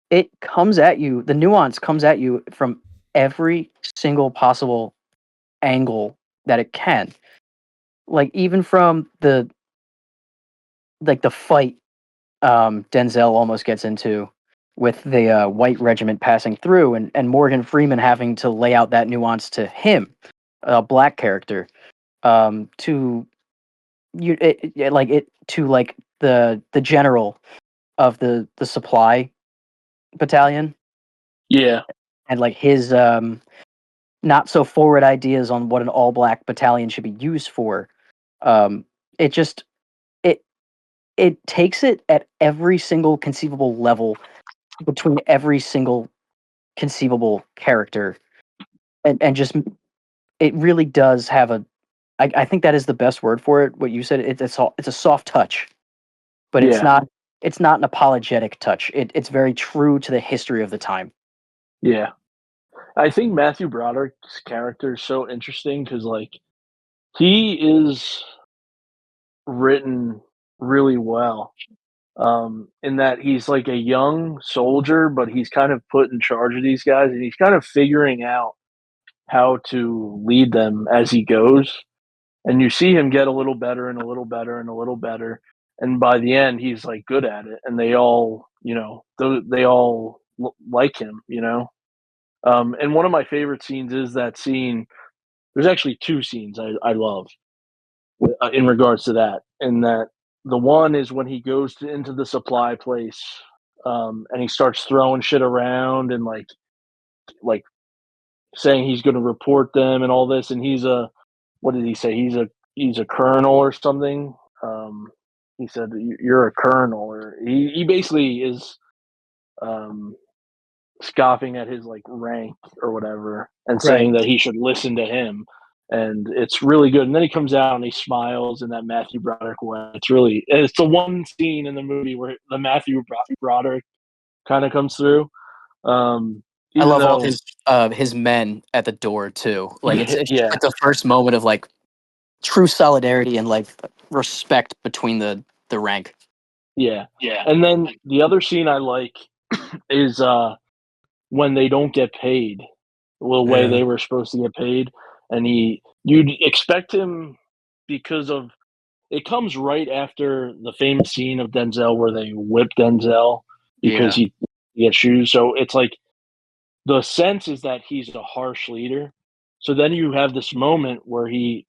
it comes at you. The nuance comes at you from every single possible angle that it can. Like even from the fight Denzel almost gets into with the white regiment passing through, and Morgan Freeman having to lay out that nuance to him, a black character, to like it to like the general of the supply battalion, Yeah. and like his not so forward ideas on what an all black battalion should be used for. Um, it just it it takes it at every single conceivable level between every single conceivable character, and just it really does have a. I think that is the best word for it. What you said, it's a soft touch, but Yeah. it's not an apologetic touch. It's very true to the history of the time. Yeah. I think Matthew Broderick's character is so interesting because like he is written really well. In that he's like a young soldier, but he's kind of put in charge of these guys and he's kind of figuring out how to lead them as he goes. And you see him get a little better and a little better and a little better. And by the end, he's like good at it. And they all, you know, they all like him, you know? And one of my favorite scenes is that scene. There's actually two scenes I love in regards to that. And that the one is when he goes into the supply place and he starts throwing shit around and like saying he's going to report them and all this. And he's a what did he say? He's a colonel or something. He said you're a colonel, or he basically is um, scoffing at his like rank or whatever and Right. saying that he should listen to him. And it's really good. And then he comes out and he smiles in that Matthew Broderick way. It's the one scene in the movie where the Matthew Broderick kind of comes through. I Even love all though, his men at the door too. Like yeah, it's just yeah, like the first moment of like true solidarity and like respect between the rank. yeah. Yeah. And then the other scene I like is when they don't get paid the way Yeah. they were supposed to get paid. And you'd expect him because of it comes right after the famous scene of Denzel where they whip Denzel because Yeah. he gets shoes. So it's like the sense is that he's a harsh leader. So then you have this moment where he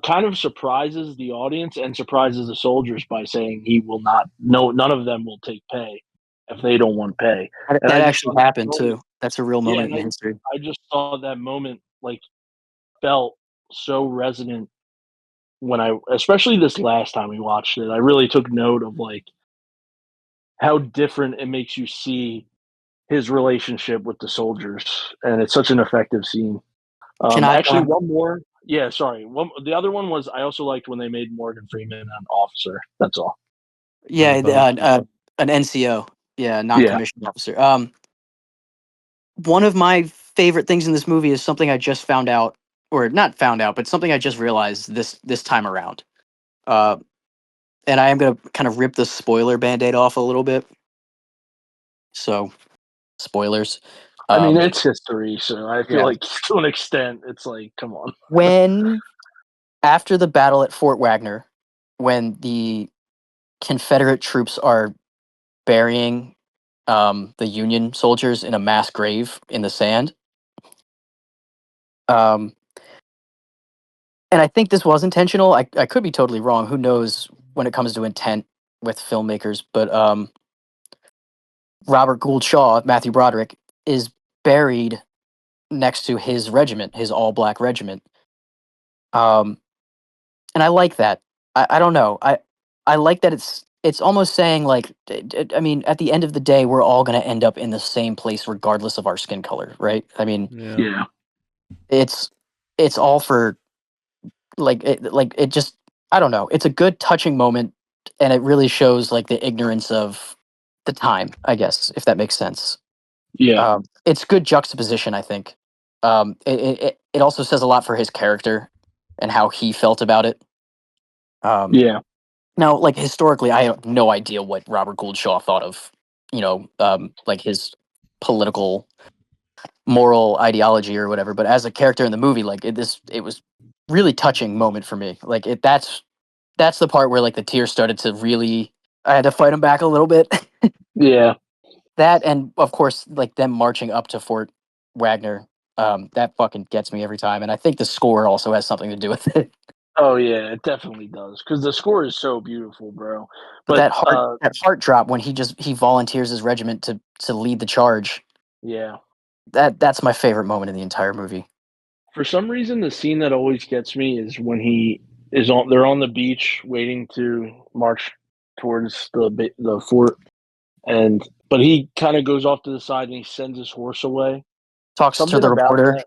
kind of surprises the audience and surprises the soldiers by saying he will not, no, none of them will take pay if they don't want pay. That, And that I just actually thought that happened moment, too. That's a real yeah, moment and in history. I just saw that moment like felt so resonant when especially this last time we watched it. I really took note of like how different it makes you see his relationship with the soldiers, and it's such an effective scene. Can I? Actually, one more. Yeah, sorry. The other one was I also liked when they made Morgan Freeman an officer. That's all. Yeah, Okay. an NCO. Yeah, Yeah. non-commissioned officer. One of my favorite things in this movie is something I just found out, or not found out, but something I just realized this time around. Uh, and I am gonna kind of rip the spoiler band-aid off a little bit. So, spoilers. I mean, Um, it's history, so I feel yeah. like to an extent, it's like, come on. When after the battle at Fort Wagner, when the Confederate troops are burying the Union soldiers in a mass grave in the sand. Um, and I think this was intentional. I could be totally wrong. Who knows when it comes to intent with filmmakers? But Robert Gould Shaw, Matthew Broderick, is buried next to his regiment, his all black regiment. Um, and I like that. I don't know. I like that it's almost saying like I mean, at the end of the day, we're all going to end up in the same place regardless of our skin color, right? I mean, Yeah. Yeah. it's it's all for like it just I don't know. It's a good touching moment, and it really shows like the ignorance of the time, I guess, if that makes sense. Yeah. It's good juxtaposition, I think. It also says a lot for his character and how he felt about it. Yeah. Now, like historically, I have no idea what Robert Gould Shaw thought of, like his political, moral ideology or whatever. But as a character in the movie, like it was really touching moment for me. Like that's the part where like the tears started to really. I had to fight him back a little bit. Yeah. That and of course, like them marching up to Fort Wagner. That fucking gets me every time, and I think the score also has something to do with it. Oh yeah, it definitely does because the score is so beautiful, bro. But But that heart drop when he volunteers his regiment to lead the charge. yeah, That's my favorite moment in the entire movie. for some reason, the scene that always gets me is when he is on. They're on the beach waiting to march towards the fort, and but he kind of goes off to the side and he sends his horse away. Talks to Something the about reporter. that.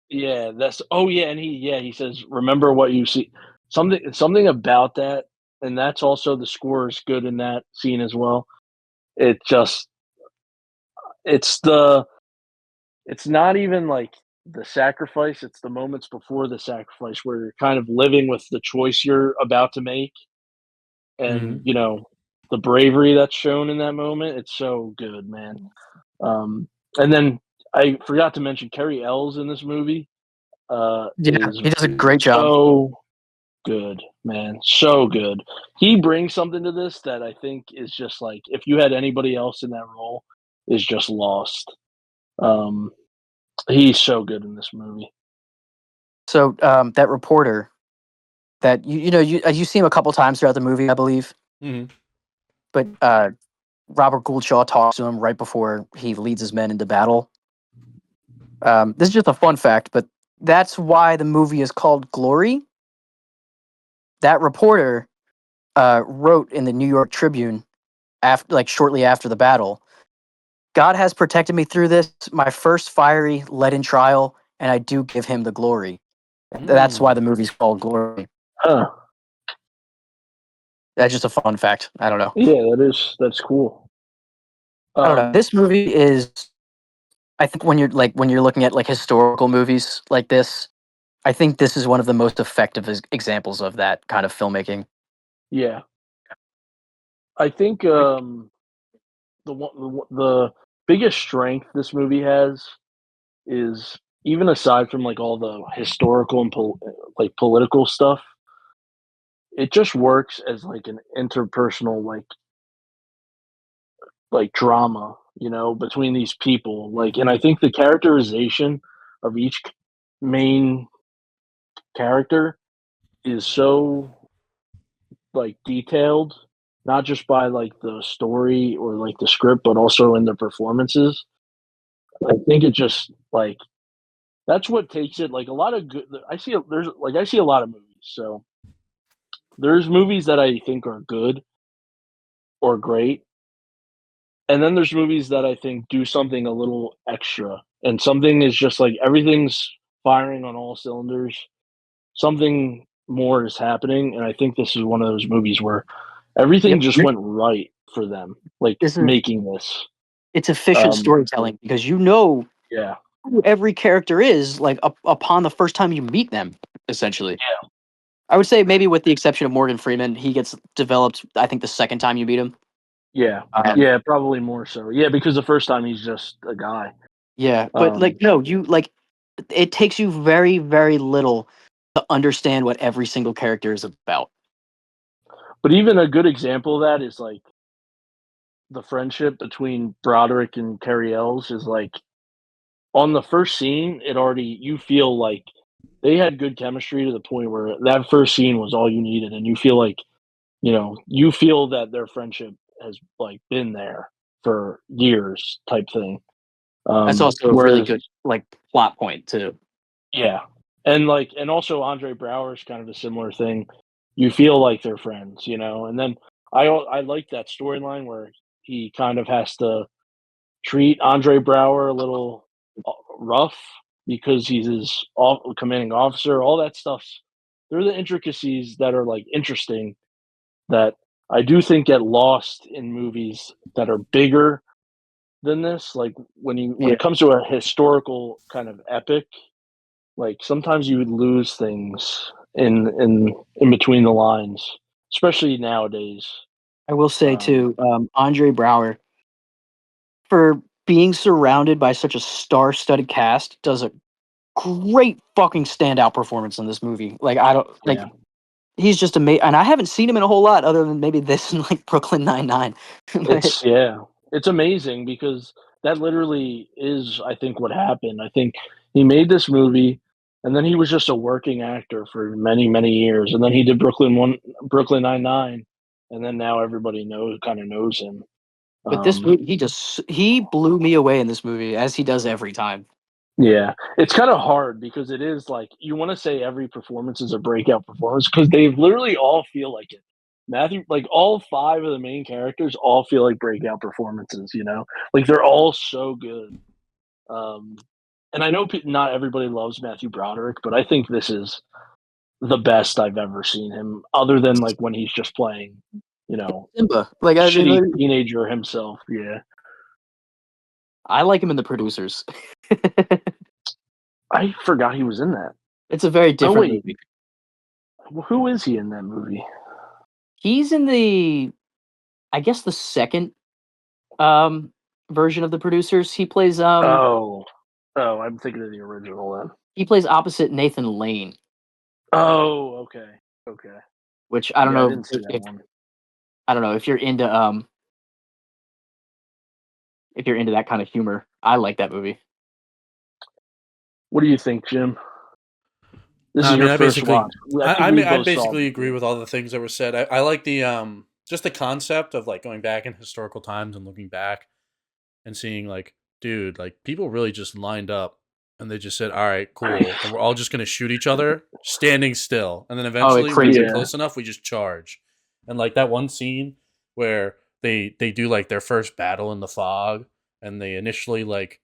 Yeah, that's. Oh yeah, and he says, "Remember what you see." Something about that, and that's also the score is good in that scene as well. It just it's the it's not even like the sacrifice, it's the moments before the sacrifice where you're kind of living with the choice you're about to make and, Mhm. the bravery that's shown in that moment. It's so good, man. And then I forgot to mention Kerry Ells in this movie, Yeah, is he does a great job. so good, man. So good. He brings something to this that I think is just like if you had anybody else in that role is just lost. Um, he's so good in this movie. So that reporter that you see him a couple times throughout the movie, I believe. Mhm. But Robert Gould Shaw talks to him right before he leads his men into battle. This is just a fun fact, but that's why the movie is called Glory. That reporter wrote in the New York Tribune after, like shortly after the battle, God has protected me through this, my first fiery leaden trial, and I do give him the glory. That's why Mm. the movie's called Glory. Huh. That's just a fun fact. I don't know. Yeah, that's cool. I don't know. Um, This movie is, I think, when you're looking at like historical movies like this, I think this is one of the most effective examples of that kind of filmmaking. yeah. I think the biggest strength this movie has is even aside from like all the historical and like political stuff, it just works as like an interpersonal like drama, between these people. Like, and I think the characterization of each main character is so like detailed, not just by like the story or like the script, but also in the performances. I think it just like that's what takes it. Like a lot of good. I see a lot of movies. So there's movies that I think are good or great, and then there's movies that I think do something a little extra, and something is just like everything's firing on all cylinders. Something more is happening, and I think this is one of those movies where everything Yep. just went right for them, like This is making this. it's efficient Um, storytelling because you know yeah, who every character is like upon the first time you meet them. Essentially, I would say maybe with the exception of Morgan Freeman, he gets developed. I think the second time you meet him. yeah, Um, yeah, probably more so. Yeah, because the first time he's just a guy. yeah, but like Um, no, you like it takes you very very little to understand what every single character is about. but even a good example of that is like the friendship between Broderick and Carrie Ells is like on the first scene, you feel like they had good chemistry to the point where that first scene was all you needed, and you feel like you feel that their friendship has like been there for years, type thing. That's also a really Whereas, good like plot point too. yeah, and also Andre Brower is kind of a similar thing. You feel like they're friends, and then I like that storyline where he kind of has to treat Andre Brower a little rough because he's his commanding officer. All that stuff's they're the intricacies that are like interesting that I do think get lost in movies that are bigger than this. Like when Yeah, it comes to a historical kind of epic, like sometimes you would lose things in between the lines, especially nowadays. I will say Um, too, Andre Brower, for being surrounded by such a star-studded cast, does a great fucking standout performance in this movie. Like I don't like yeah, he's just amazing, and I haven't seen him in a whole lot other than maybe this and like Brooklyn Nine-Nine. But it's amazing because that literally is, I think, what happened. I think he made this movie, and then he was just a working actor for many, many years, and then he did Brooklyn Nine, and then now everybody kind of knows him. this Um, movie, he blew me away in this movie as he does every time. yeah, it's kind of hard because it is like you want to say every performance is a breakout performance because they literally all feel like it. Matthew, like all five of the main characters, all feel like breakout performances. Like they're all so good. Um, and I know not everybody loves Matthew Broderick, but I think this is the best I've ever seen him, other than like when he's just playing, Simba, like I mean, shitty teenager himself. Yeah, I like him in The Producers. I forgot he was in that. It's a very Oh different wait, movie. who is he in that movie? He's in I guess the second um version of The Producers. Oh, I'm thinking of the original then. He plays opposite Nathan Lane, Oh, okay, okay. which I don't Yeah, I know didn't see that one. I don't know if you're into that kind of humor. I like that movie. What do you think, Jim? This I is mean, your first watch. I think we I both saw basically agree it. with all the things that were said. I like the just the concept of like going back in historical times and looking back and seeing like, dude, like people really just lined up and they just said, all right, cool, and we're all just gonna shoot each other standing still, and then Oh, it's eventually when we crazy. get Yeah, close enough, we just charge. And like that one scene where they do like their first battle in the fog, and they initially like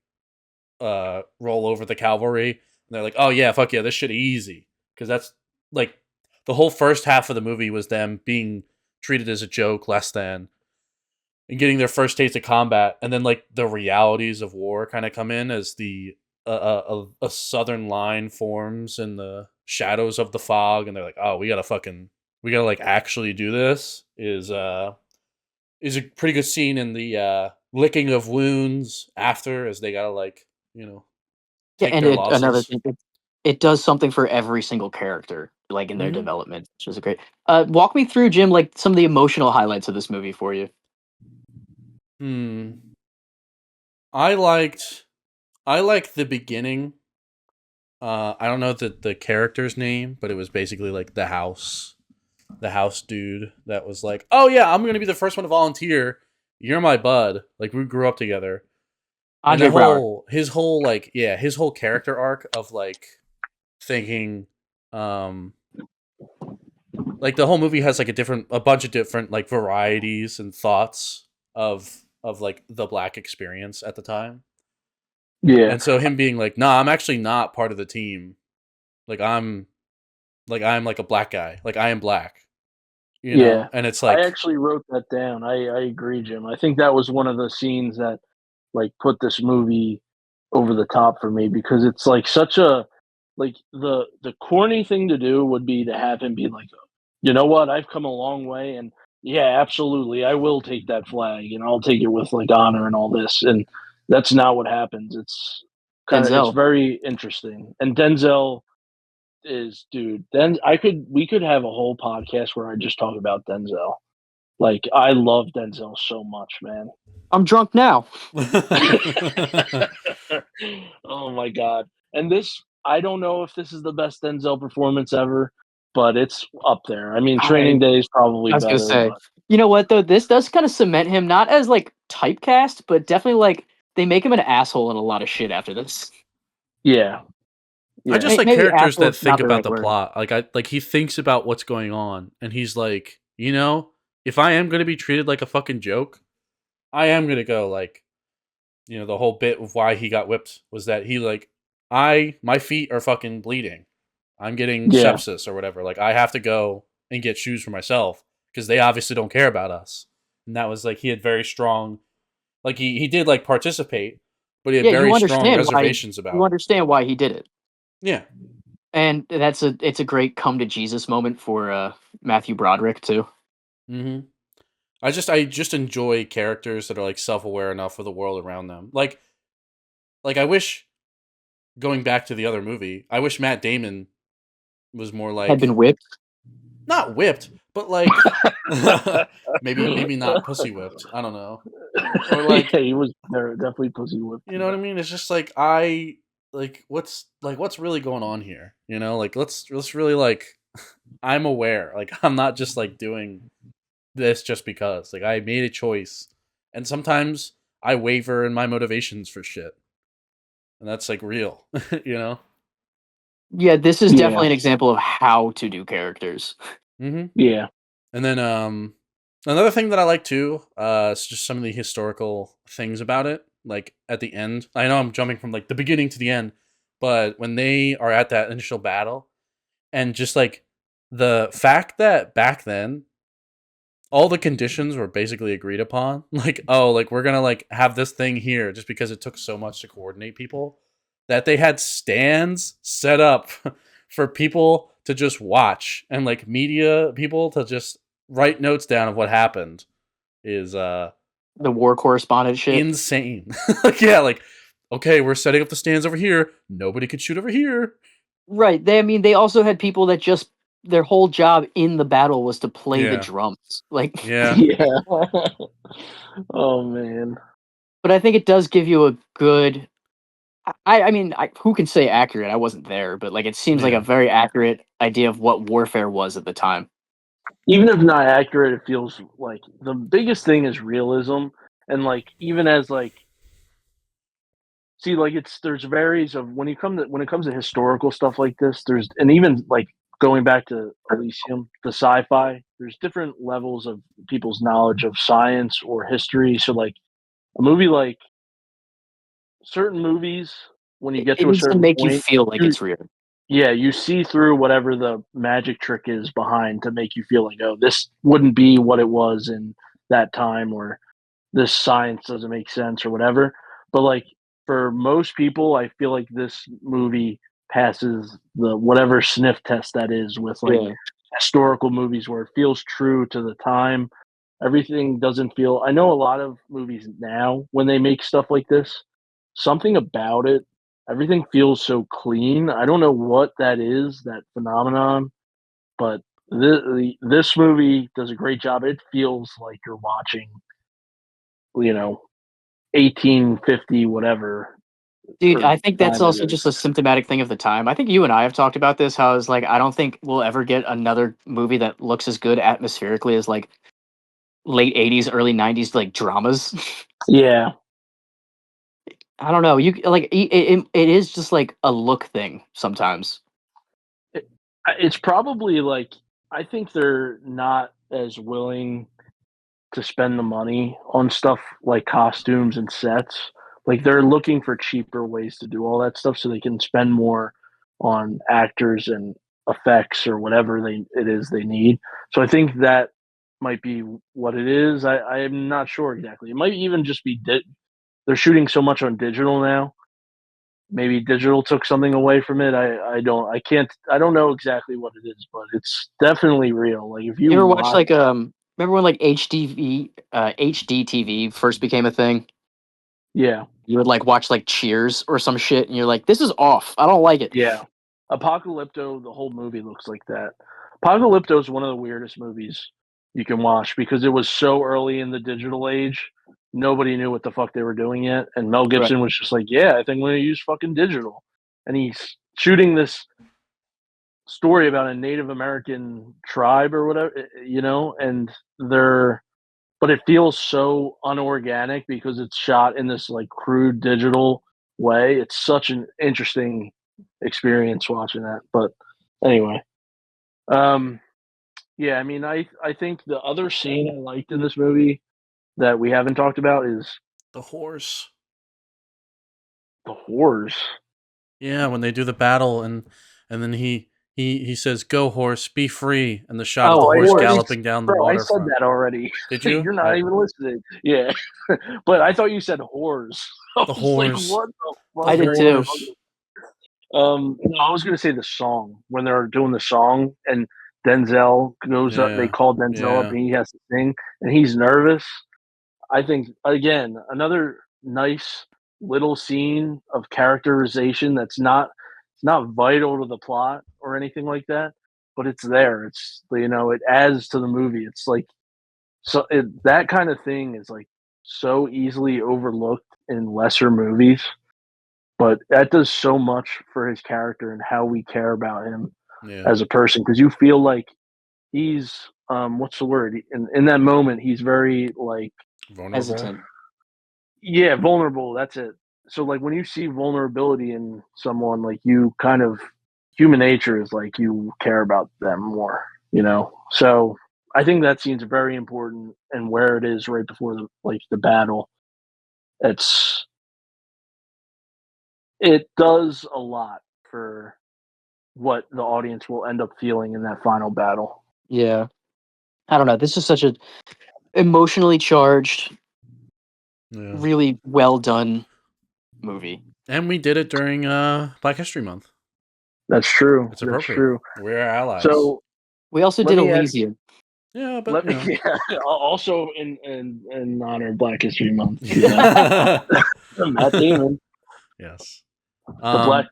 roll over the cavalry, and they're like, oh yeah, fuck yeah, this shit easy, because that's like the whole first half of the movie was them being treated as a joke, less than, and getting their first taste of combat, and then like the realities of war kind of come in as a southern line forms in the shadows of the fog, and they're like, oh, we gotta like actually do this. Is a pretty good scene in the licking of wounds after, as they gotta like Yeah, take and their another losses. thing, it does something for every single character, like in their Hmm. development, which is great. Walk me through, Jim, like some of the emotional highlights of this movie for you. Hmm. I liked I liked the beginning. I don't know the character's name, but it was basically like the house dude that was like, "Oh yeah, I'm gonna be the first one to volunteer. You're my bud. Like we grew up together." And Andre Brower. his whole like yeah, his whole character arc of like thinking, um, like the whole movie has like a bunch of different like varieties and thoughts of like the black experience at the time. yeah, And so him being like, "Nah, I'm actually not part of the team. Like I'm like a black guy. Like I am black." yeah. And it's I like, actually wrote that down. I agree, Jim. I think that was one of the scenes that like put this movie over the top for me because it's like such a like the corny thing to do would be to have him be like, you know what, I've come a long way, and yeah, absolutely, I will take that flag, and I'll take it with like honor and all this, and that's not what happens. It's Denzel. very interesting, and Denzel is dude. Then we could have a whole podcast where I just talk about Denzel. Like, I love Denzel so much, man. I'm drunk now. Oh my god! And this, I don't know if this is the best Denzel performance ever, but it's up there. I mean, Training Day is probably I was gonna better, say, but you know what though? This does kind of cement him not as like typecast, but definitely like they make him an asshole in a lot of shit after this. yeah, I yeah, just like Maybe characters asshole that is not think the about right the word. plot. Like he thinks about what's going on, and he's like, if I am going to be treated like a fucking joke, I am going to go like, the whole bit of why he got whipped was that he like, my feet are fucking bleeding. I'm getting yeah, sepsis or whatever. Like I have to go and get shoes for myself because they obviously don't care about us. And that was like he had very strong, like he did like participate, but he had Yeah, very strong reservations you about it. understand why he did it. Yeah. And it's a great come to Jesus moment for Matthew Broderick too. hmm I just enjoy characters that are like self aware enough of the world around them. Like I wish going back to the other movie, I wish Matt Damon was more Had like been whipped. not whipped, but like maybe not pussy whipped. I don't know. Or yeah. like, He was there, definitely pussy whipped. you know what I mean? It's just like what's really going on here? Like let's really like I'm aware. Like I'm not just like doing this just because. Like I made a choice. And sometimes I waver in my motivations for shit. And that's like real, you know? Yeah, this is Yeah, definitely an example of how to do characters. Mhm. yeah, And then another thing that I like too, is just some of the historical things about it. Like at the end, I know I'm jumping from like the beginning to the end, but when they are at that initial battle, and just like the fact that back then all the conditions were basically agreed upon, like like we're gonna like have this thing here just because it took so much to coordinate people, that they had stands set up for people to just watch and like media people to just write notes down of what happened is The war correspondent shit. insane. Like yeah, like okay, we're setting up the stands over here, nobody could shoot over here. Right. I mean, they also had people that just their whole job in the battle was to play the Yeah, drums. Like, yeah, yeah. Oh man. but I think it does give you a good. I mean, who can say accurate? I wasn't there, but like, it seems like a yeah, very accurate idea of what warfare was at the time. Even if not accurate, it feels like the biggest thing is realism, and like even as like see, like there's varies of when it comes to historical stuff like this. There's and even like going back to Elysium, the sci-fi. There's different levels of people's knowledge of science or history. So like a movie like certain movies, when you get It to a needs to certain make you point, feel like you it's real. yeah, you see through whatever the magic trick is behind to make you feel like, oh, this wouldn't be what it was in that time, or this science doesn't make sense, or whatever. But like for most people, I feel like this movie passes the whatever sniff test that is with like Yeah. historical movies where it feels true to the time. Everything doesn't feel. I know a lot of movies now when they make stuff like this, something about it, everything feels so clean. I don't know what that is, that phenomenon, but this movie does a great job. It feels like you're watching, you know, 1850 whatever Dude, or I think that's time it also is. just a symptomatic thing of the time. I think you and I have talked about this. How it's like I don't think we'll ever get another movie that looks as good atmospherically as like late '80s, early '90s like dramas. Yeah, I don't know. You like it is just like a look thing sometimes. it, it's probably like I think they're not as willing to spend the money on stuff like costumes and sets. Like they're looking for cheaper ways to do all that stuff so they can spend more on actors and effects or whatever it is they need. So I think that might be what it is. I am not sure exactly. It might even just be they're shooting so much on digital now. Maybe digital took something away from it. I don't know exactly what it is, but it's definitely real. Like if You you ever watch watch like remember when like HDTV first became a thing? yeah. You would like watch like Cheers or some shit and you're like this is off. I don't like it. Yeah. Apocalypto, the whole movie looks like that. Apocalypto is one of the weirdest movies you can watch because it was so early in the digital age. Nobody knew what the fuck they were doing yet, and Mel Gibson was just like, "Yeah, I think we're gonna use fucking digital," and he's shooting this story about a Native American tribe or whatever, and they're but it feels so unorganic because it's shot in this like crude digital way. It's such an interesting experience watching that. But anyway, um, yeah, I mean, I think the other scene I liked in this movie that we haven't talked about is The horse. the horse. Yeah, when they do the battle and then he says, "Go horse, be free," and the shot of the Oh, horse horse, galloping down the bro! I said waterfront. that already. Did you? You're not even listening. Yeah, but I thought you said whores. I The was like, horse. what the fuck? The I did too. horse. No, I was gonna say the song when they're doing the song and Denzel goes up. They Yeah. call Denzel up Yeah. and he has to sing and he's nervous. I think again another nice little scene of characterization that's not it's not vital to the plot or anything like that, but it's there. It's it adds to the movie. It's like that kind of thing is like so easily overlooked in lesser movies, but that does so much for his character and how we care about him Yeah. as a person because you feel like he's what's the word in that moment he's very like Vulnerable. Hesitant. yeah vulnerable, that's it. So like when you see vulnerability in someone, like you kind of human nature is like you care about them more, so I think that scene's very important and where it is right before the battle, it's it does a lot for what the audience will end up feeling in that final battle. Yeah. I don't know. This is such a emotionally charged, Yeah. really well done movie. And we did it during Black History Month. That's true. It's That's appropriate. true. We're allies. So We also Let did me ask- Elysium. yeah, but let me also in honor of Black History Month. Matt Damon, Yes. the Black.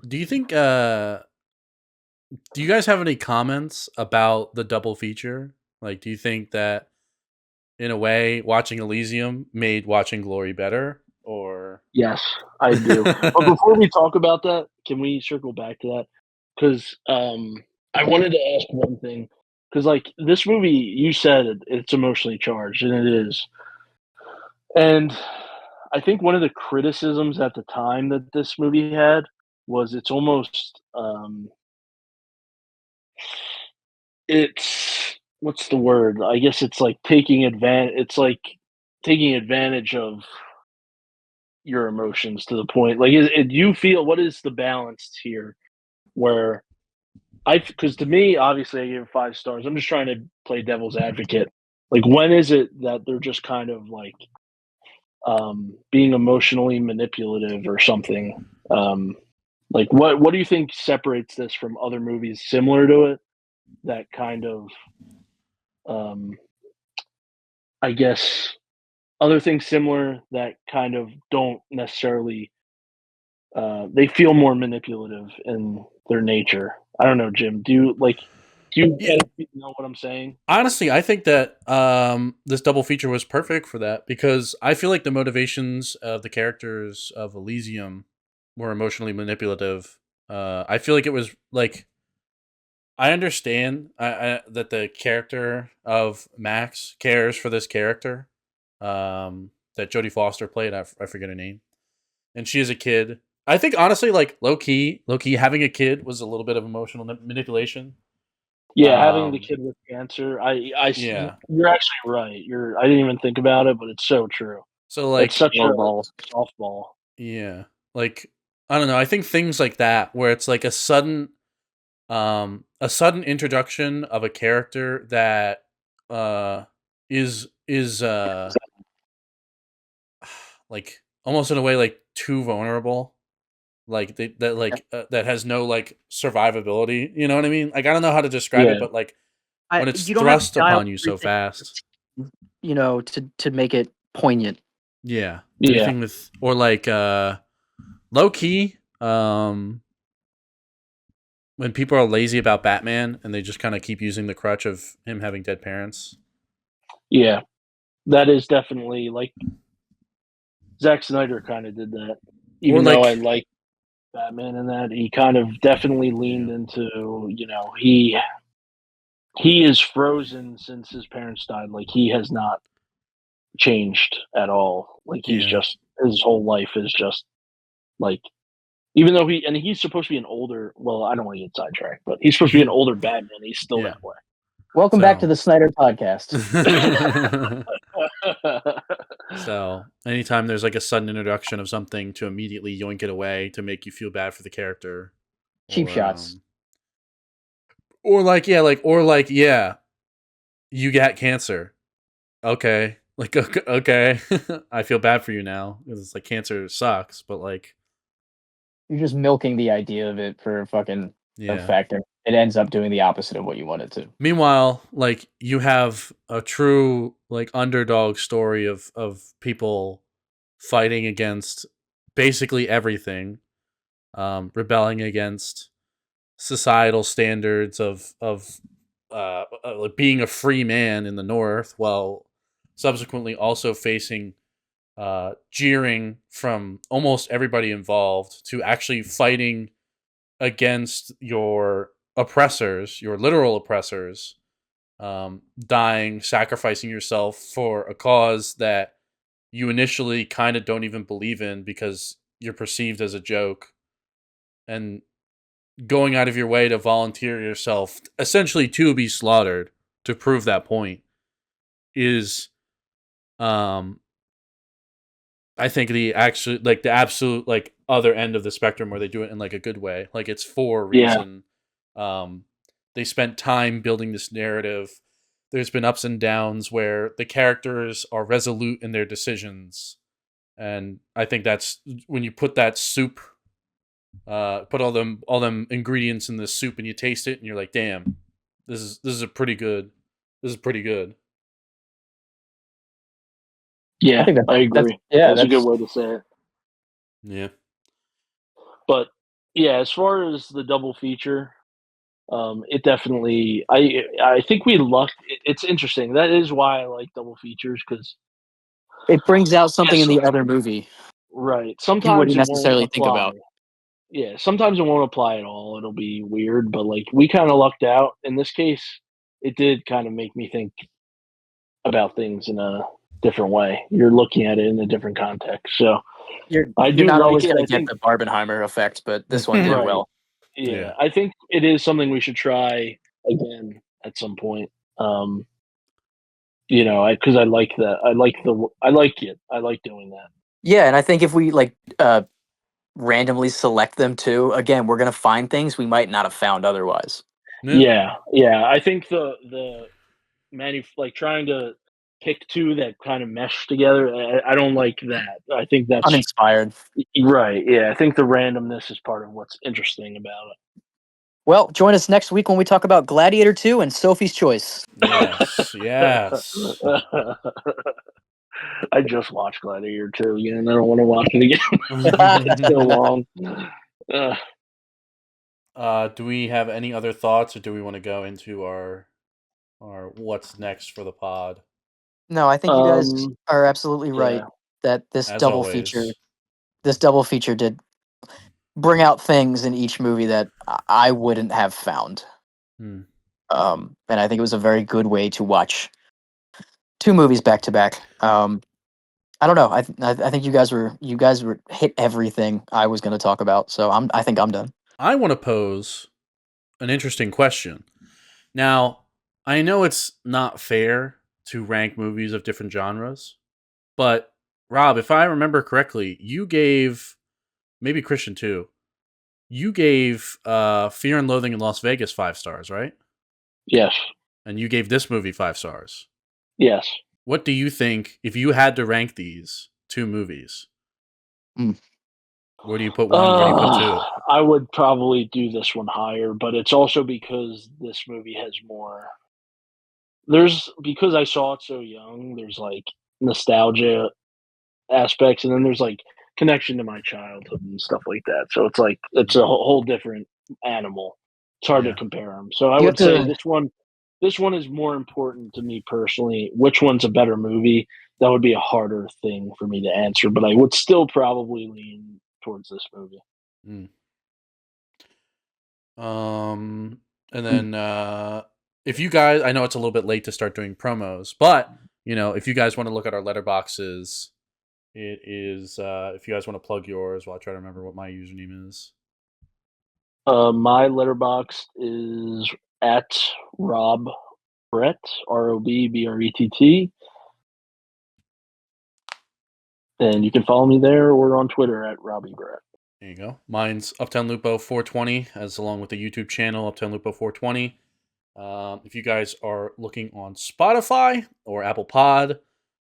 Do you think do you guys have any comments about the double feature? Like, do you think that in a way watching Elysium made watching Glory better, or Yes, I do. But before we talk about that, can we circle back to that? Because I wanted to ask one thing. Because like this movie, you said it's emotionally charged, and it is. And I think one of the criticisms at the time that this movie had was it's almost it's what's the word? I guess it's like taking advantage of your emotions to the point. Like, you feel what is the balance here? Where because to me, obviously, I give it 5 stars. I'm just trying to play devil's advocate. Like, when is it that they're just kind of like being emotionally manipulative or something? Like, what do you think separates this from other movies similar to it? That kind of, I guess, other things similar that kind of don't necessarily they feel more manipulative in their nature. I don't know, Jim. Do you Yeah. know what I'm saying? honestly, I think that this double feature was perfect for that because I feel like the motivations of the characters of Elysium were emotionally manipulative. I feel like it was like I understand that the character of Max cares for this character that Jodie Foster played. I forget her name, and she is a kid. I think honestly, like low key, having a kid was a little bit of emotional manipulation. Yeah, having the Um, kid with cancer. yeah. You're actually right. I didn't even think about it, but it's so true. So It's like, such a Low ball. softball. yeah, like I don't know. I think things like that, where it's like a sudden introduction of a character that uh is like almost in a way like too vulnerable, like that has no like survivability, you know what I mean? Like I don't know how to describe it, Yeah, but like when it's You don't have to thrust dial upon you so everything, fast. to make it poignant. Yeah, yeah, anything with or like low key when people are lazy about Batman and they just kind of keep using the crutch of him having dead parents. Yeah, that is definitely like Zack Snyder kind of did that. Or Even though I like, like Batman in that, he kind of definitely leaned into, he is frozen since his parents died. Like he has not changed at all. Like he's yeah, just his whole life is just like even though he's supposed to be an older well, I don't want to get sidetracked, but he's supposed to be an older Batman, he's still yeah. that way. Welcome back to So, the Snyder Podcast. so anytime there's like a sudden introduction of something to immediately yoink it away to make you feel bad for the character, Cheap shots. or like yeah, you got cancer. Okay, like okay, I feel bad for you now because it's like cancer sucks, but like You're just milking the idea of it for fucking yeah. effect, and it ends up doing the opposite of what you want it to. Meanwhile, like you have a true like underdog story of people fighting against basically everything, rebelling against societal standards of like being a free man in the North, while subsequently also facing jeering from almost everybody involved to actually fighting against your oppressors, your literal oppressors, dying, sacrificing yourself for a cause that you initially kind of don't even believe in because you're perceived as a joke, and going out of your way to volunteer yourself essentially to be slaughtered to prove that point is um I think the actually like the absolute like other end of the spectrum where they do it in like a good way. Like it's for a Yeah. reason. Um they spent time building this narrative. There's been ups and downs where the characters are resolute in their decisions. And I think that's when you put that soup put all them ingredients in this soup and you taste it and you're like, damn, this is a pretty good. This is pretty good. I Yeah, think I that's agree. yeah, That's a good that's way to say it. Yeah. But yeah, as far as the double feature, it definitely. I think we lucked. It's interesting. That is why I like double features because it brings out something yes, in the other movie right. you Sometimes wouldn't it won't necessarily think apply. about. Yeah, sometimes it won't apply at all. It'll be weird, but like we kind of lucked out in this case. It did kind of make me think about things in a different way. You're looking at it in a different context. So I You're do not like always it. going I to get think the Barbenheimer effect, but this one did right. well. Yeah, Yeah. I think it is something we should try again at some point. Because I like that. I like it. I like doing that. Yeah, and I think if we like randomly select them too, again, we're going to find things we might not have found otherwise. Yeah. Yeah. I think the like trying to pick two that kind of mesh together. I don't like that. I think that's Uninspired. right. Yeah, I think the randomness is part of what's interesting about Well, join us next week when we talk about Gladiator 2 and Sophie's Choice. Yes. Yes. it. I just watched Gladiator 2 again. I don't want to watch it again. It's so long. Do we have any other thoughts, or do we want to go into our what's next for the pod? No, I think you guys um, are absolutely right yeah, that As always. this double feature did bring out things in each movie that I wouldn't have found. Hmm. And I think it was a very good way to watch two movies back to back. I don't know. I think you guys were hit everything I was going to talk about. So I think I'm done. I want to pose an interesting question. Now, I know it's not fair to rank movies of different genres, but Rob, if I remember correctly, you gave maybe Christian too. You gave Fear and Loathing in Las Vegas 5 stars, right? yes, And you gave this movie 5 stars. yes. What do you think if you had to rank these two movies? Mm. Where do you put one? Where do you put two? I would probably do this one higher, but it's also because this movie has more. Because I saw it so young. There's like nostalgia aspects, and then there's like connection to my childhood and stuff like that. So it's like it's a whole different animal. It's hard Yeah. to compare them. So I You would have say to- this one is more important to me personally. Which one's a better movie? That would be a harder thing for me to answer, but I would still probably lean towards this movie. Mm. And then if you guys, I know it's a little bit late to start doing promos, but if you guys want to look at our letterboxes, it is if you guys want to plug yours, well, I'll try to remember what my username is. My letterbox is at Rob Brett, ROBBRETT. And you can follow me there or on Twitter at Robbie Brett. There you go. Mine's Uptown Lupo 420, as along with the YouTube channel Uptown Lupo 420. If you guys are looking on Spotify or Apple Pod,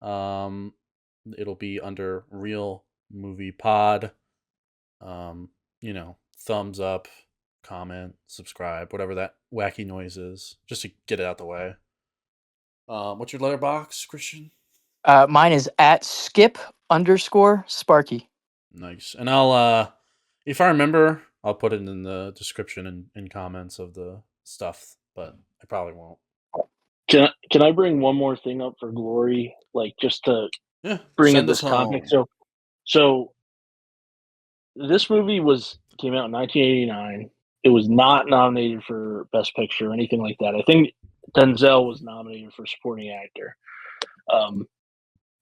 it'll be under Real Movie Pod. Thumbs up, comment, subscribe, whatever that wacky noise is, just to get it out the way. What's your letterbox, Christian? Mine is at skip_Sparky. Nice. And I'll if I remember, I'll put it in the description and comments of the stuff, but I probably won't. Can I bring one more thing up for Glory, like just to bring in this context? So this movie came out in 1989. It was not nominated for Best Picture or anything like that. I think Denzel was nominated for Supporting Actor.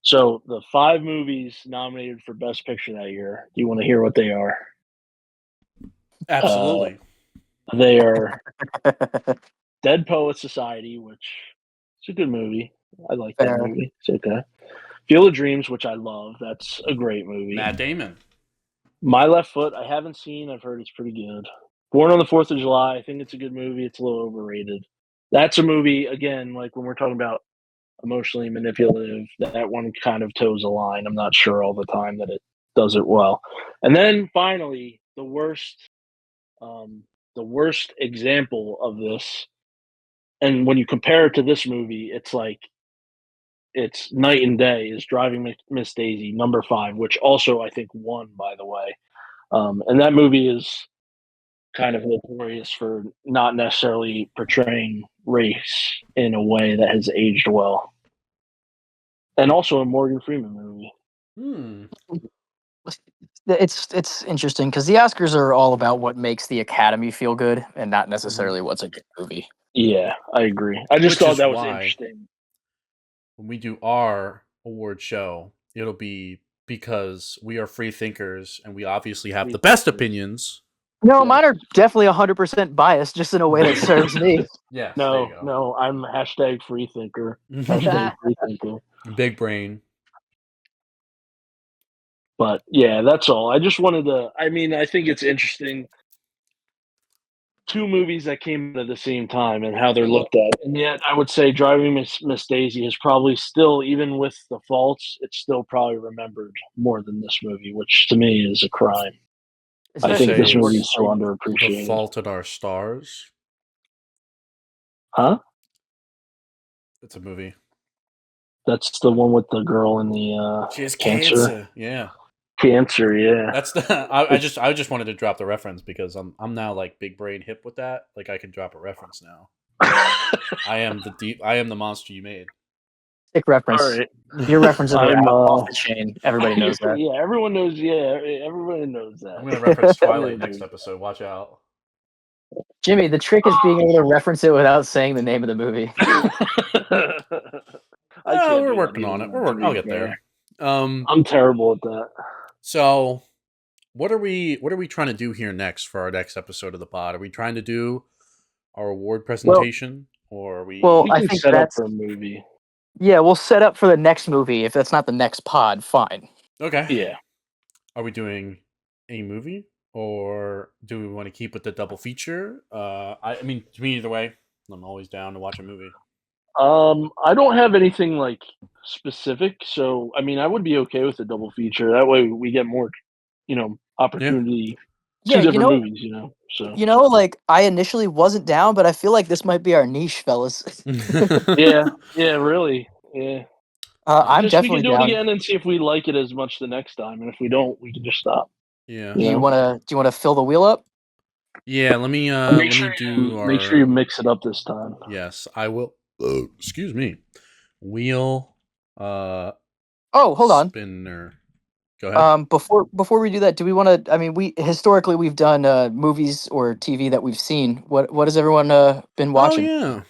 So the 5 movies nominated for Best Picture that year. Do you want to hear what they are? Absolutely. They are Dead Poets Society, which is a good movie. I like that movie. It's okay. Field of Dreams, which I love. That's a great movie. Matt Damon. My Left Foot, I haven't seen. I've heard it's pretty good. Born on the 4th of July, I think it's a good movie. It's a little overrated. That's a movie, again, like when we're talking about emotionally manipulative, that one kind of toes a line. I'm not sure all the time that it does it well. And then finally, the worst example of this, and when you compare it to this movie, it's like it's night and day, is Driving Miss Daisy, number 5, which also I think won, by the way. And that movie is kind of notorious for not necessarily portraying race in a way that has aged well. And also a Morgan Freeman movie. It's interesting because the Oscars are all about what makes the Academy feel good and not necessarily what's a good movie. Yeah, I agree. I just thought that was interesting. When we do our award show, it'll be because we are free thinkers and we obviously have the best opinions. No, mine are definitely 100% biased, just in a way that serves me. Yeah. No, I'm hashtag free thinker. Hashtag free thinker. Big brain. But yeah, that's all. I just wanted to. I mean, I think it's interesting. 2 movies that came out at the same time and how they're looked at. And yet, I would say Driving Miss Daisy is probably still, even with the faults, it's still probably remembered more than this movie, which to me is a crime. I think this movie is so underappreciated. The Fault in Our Stars? Huh? It's a movie. That's the one with the girl in the she has cancer. Yeah. Cancer, yeah. That's the I just wanted to drop the reference because I'm now like big brain hip with that. Like I can drop a reference now. I am the monster you made. Sick reference. All right. Your references are off the chain. Everybody knows that. Yeah, everyone knows. Yeah, everybody knows that. I'm gonna reference Twilight next episode. Watch out, Jimmy. The trick is being able to reference it without saying the name of the movie. We're working on it. I'll get there. I'm terrible at that. So, what are we trying to do here next for our next episode of the pod? Are we trying to do our award presentation, or are we? Well, I think set up for a movie. Yeah, we'll set up for the next movie. If that's not the next pod, fine. Okay. Yeah. Are we doing a movie, or do we want to keep with the double feature? I mean, to me, either way, I'm always down to watch a movie. I don't have anything like specific, so I mean, I would be okay with a double feature. That way, we get more, opportunity. Yeah, 2 different movies, So like I initially wasn't down, but I feel like this might be our niche, fellas. yeah, really, yeah. I'm definitely we can do down. it again and see if we like it as much the next time, and if we don't, we can just stop. Yeah. Do you want to fill the wheel up? Yeah, let me do make sure our you mix it up this time. yes, I will. Excuse me. Wheel Oh, hold on. spinner. Go ahead. Before we do that, do we want to? I mean, we've done movies or TV that we've seen. What has everyone been Oh watching? yeah.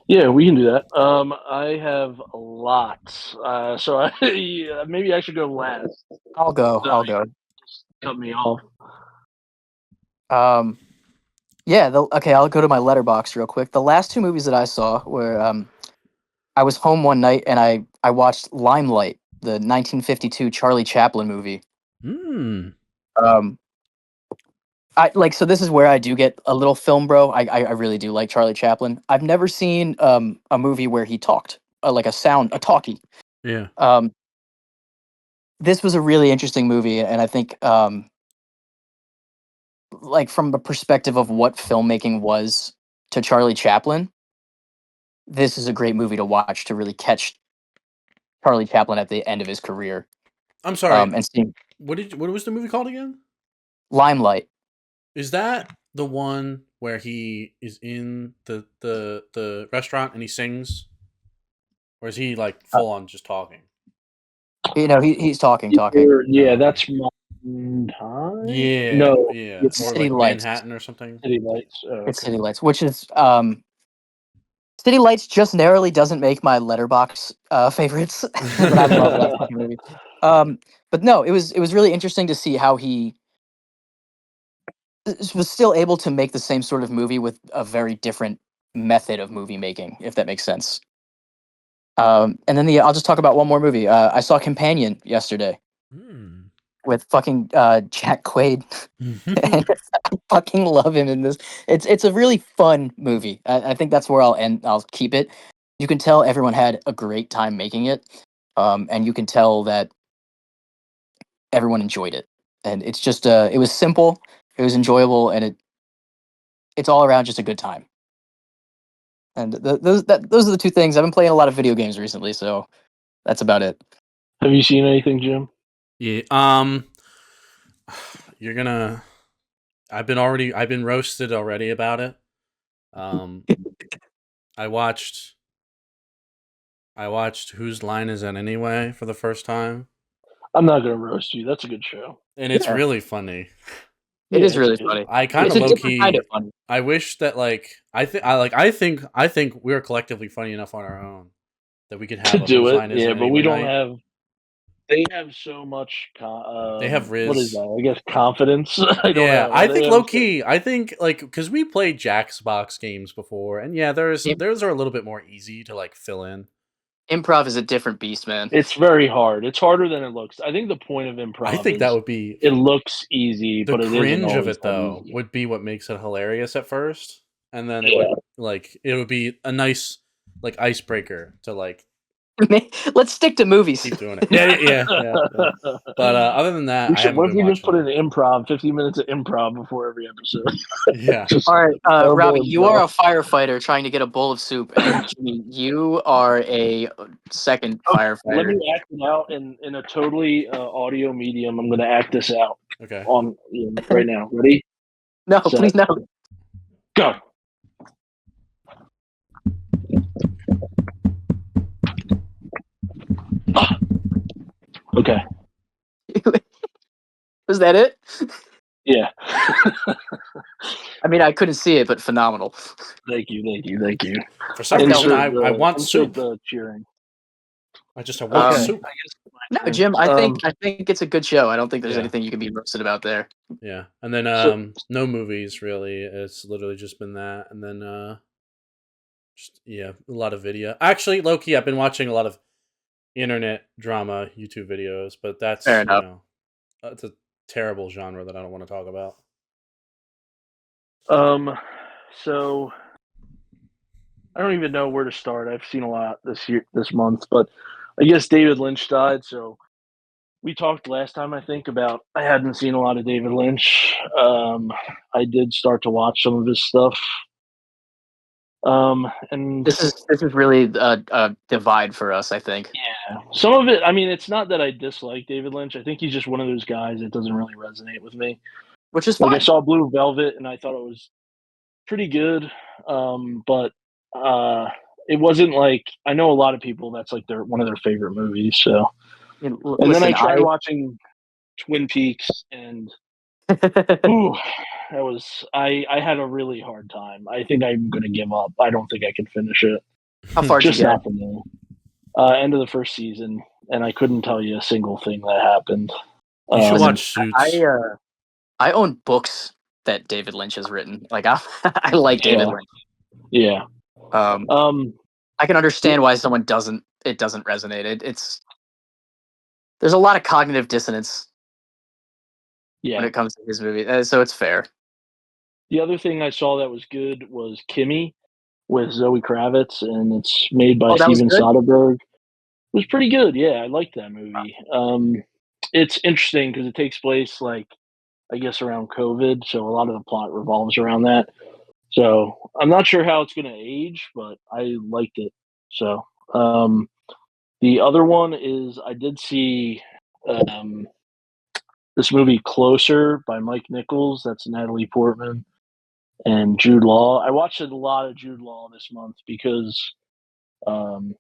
Yeah, we can do that. I have a lot, so yeah, maybe I should go last. I'll go. So I'll go. just cut me off. Yeah. Okay, I'll go to my letterbox real quick. The last two movies that I saw were I was home one night and I watched Limelight, the 1952 Charlie Chaplin movie. Hmm. Um, so this is where I do get a little film bro. I really do like Charlie Chaplin. I've never seen a movie where he talked, like a talkie. Yeah. This was a really interesting movie, and I think like from the perspective of what filmmaking was to Charlie Chaplin, this is a great movie to watch to really catch Charlie Chaplin at the end of his career. I'm sorry. And seeing What was the movie called again? Limelight. Is that the one where he is in the restaurant and he sings? Or is he like full on just talking? He's talking. Yeah, Oh, okay. that's Modern Time. Yeah, No, yeah. It's Or City like Lights. Manhattan or something. City Lights. Oh, It's okay. City Lights, which is City Lights just narrowly doesn't make my letterbox favorites, but I love that fucking movie. But no, it was really interesting to see how he was still able to make the same sort of movie with a very different method of movie making, if that makes sense. And then I'll just talk about one more movie. I saw Companion yesterday Hmm. with fucking Jack Quaid, and I fucking love him in this. It's a really fun movie. I think that's where I'll end. I'll keep it. You can tell everyone had a great time making it, and you can tell that everyone enjoyed it. And it's just it was simple, it was enjoyable, and it's all around just a good time. And those are the two things. I've been playing a lot of video games recently, so that's about it. Have you seen anything, Jim? Yeah. You're gonna. I've been roasted already about it. Um, I watched. Whose Line Is It Anyway for the first time, I'm not gonna roast you. That's a good show. and it's Yeah, really funny. it Yeah, is it's really good. funny. I kind It's of a low different kind key. of funny. I wish that I think we're collectively funny enough on our own that we could To have a do Whose it, Line Is It yeah, but we Anyway don't night. have. They have so much. They have What is Riz. that? I guess confidence. I don't Yeah, know. I They think have low key. I think like because we played Jack's box games before, and yeah, Im- those are a little bit more easy to like fill in. Improv is a different beast, man. It's very hard. It's harder than it looks. I think the point of I improv think that is would be it looks easy, the but it isn't cringe of always it that though easy. would be what makes it hilarious at first, and then Yeah. it would be a nice like icebreaker to like Let's stick to movies. keep doing it. Yeah. But other than that, We I should. haven't What if been we just put watching. in improv? 50 minutes of improv before every episode. Yeah, Just All right, terrible Robbie, you are improv. a firefighter trying to get a bowl of soup, and Jimmy, you are a second Okay, let firefighter. me act it out in a totally audio medium. I'm going to act this out okay. on right now. Ready? No, Set. please no. Go. Okay. Was that it? Yeah. I mean, I couldn't see it, but phenomenal. Thank you. For some reason, I want Insert soup. the cheering. I want Okay. soup. I guess it's No, my turn. Jim, I think it's a good show. I don't think there's Yeah. anything you can be roasted about there. Yeah, and then So- no movies really. It's literally just been that, and then just a lot of video. Actually, low key, I've been watching a lot of internet drama YouTube videos, but that's Fair enough. that's a terrible genre that I don't want to talk about. So I don't even know where to start. I've seen a lot this month, but I guess David Lynch died. So we talked last time, I think, about I hadn't seen a lot of David Lynch. I did start to watch some of his stuff. And This is really a divide for us, I think. yeah, some of it. I mean, it's not that I dislike David Lynch. I think he's just one of those guys that doesn't really resonate with me. which is Like I fine. saw Blue Velvet and I thought it was pretty good, but it wasn't like I know a lot of people that's like one of their favorite movies. So, and then I Listen, tried watching Twin Peaks, and ooh, I had a really hard time. I think I'm gonna give up. I don't think I can finish it. how far did you Just get? not for me. End of the first season, and I couldn't tell you a single thing that happened. You should Um, watch Suits. I own books that David Lynch has written. Like I like David Yeah. Lynch. Yeah. I can understand why it doesn't resonate. There's a lot of cognitive dissonance when Yeah. it comes to his movie, so it's fair. The other thing I saw that was good was Kimmy with Zoe Kravitz, and it's made by Oh, that was Steven good? Soderbergh. It was pretty good. Yeah, I liked that movie. It's interesting because it takes place like I guess around COVID, so a lot of the plot revolves around that. So I'm not sure how it's going to age, but I liked it. So the other one is I did see this movie Closer by Mike Nichols. That's Natalie Portman and Jude Law. I watched a lot of Jude Law this month because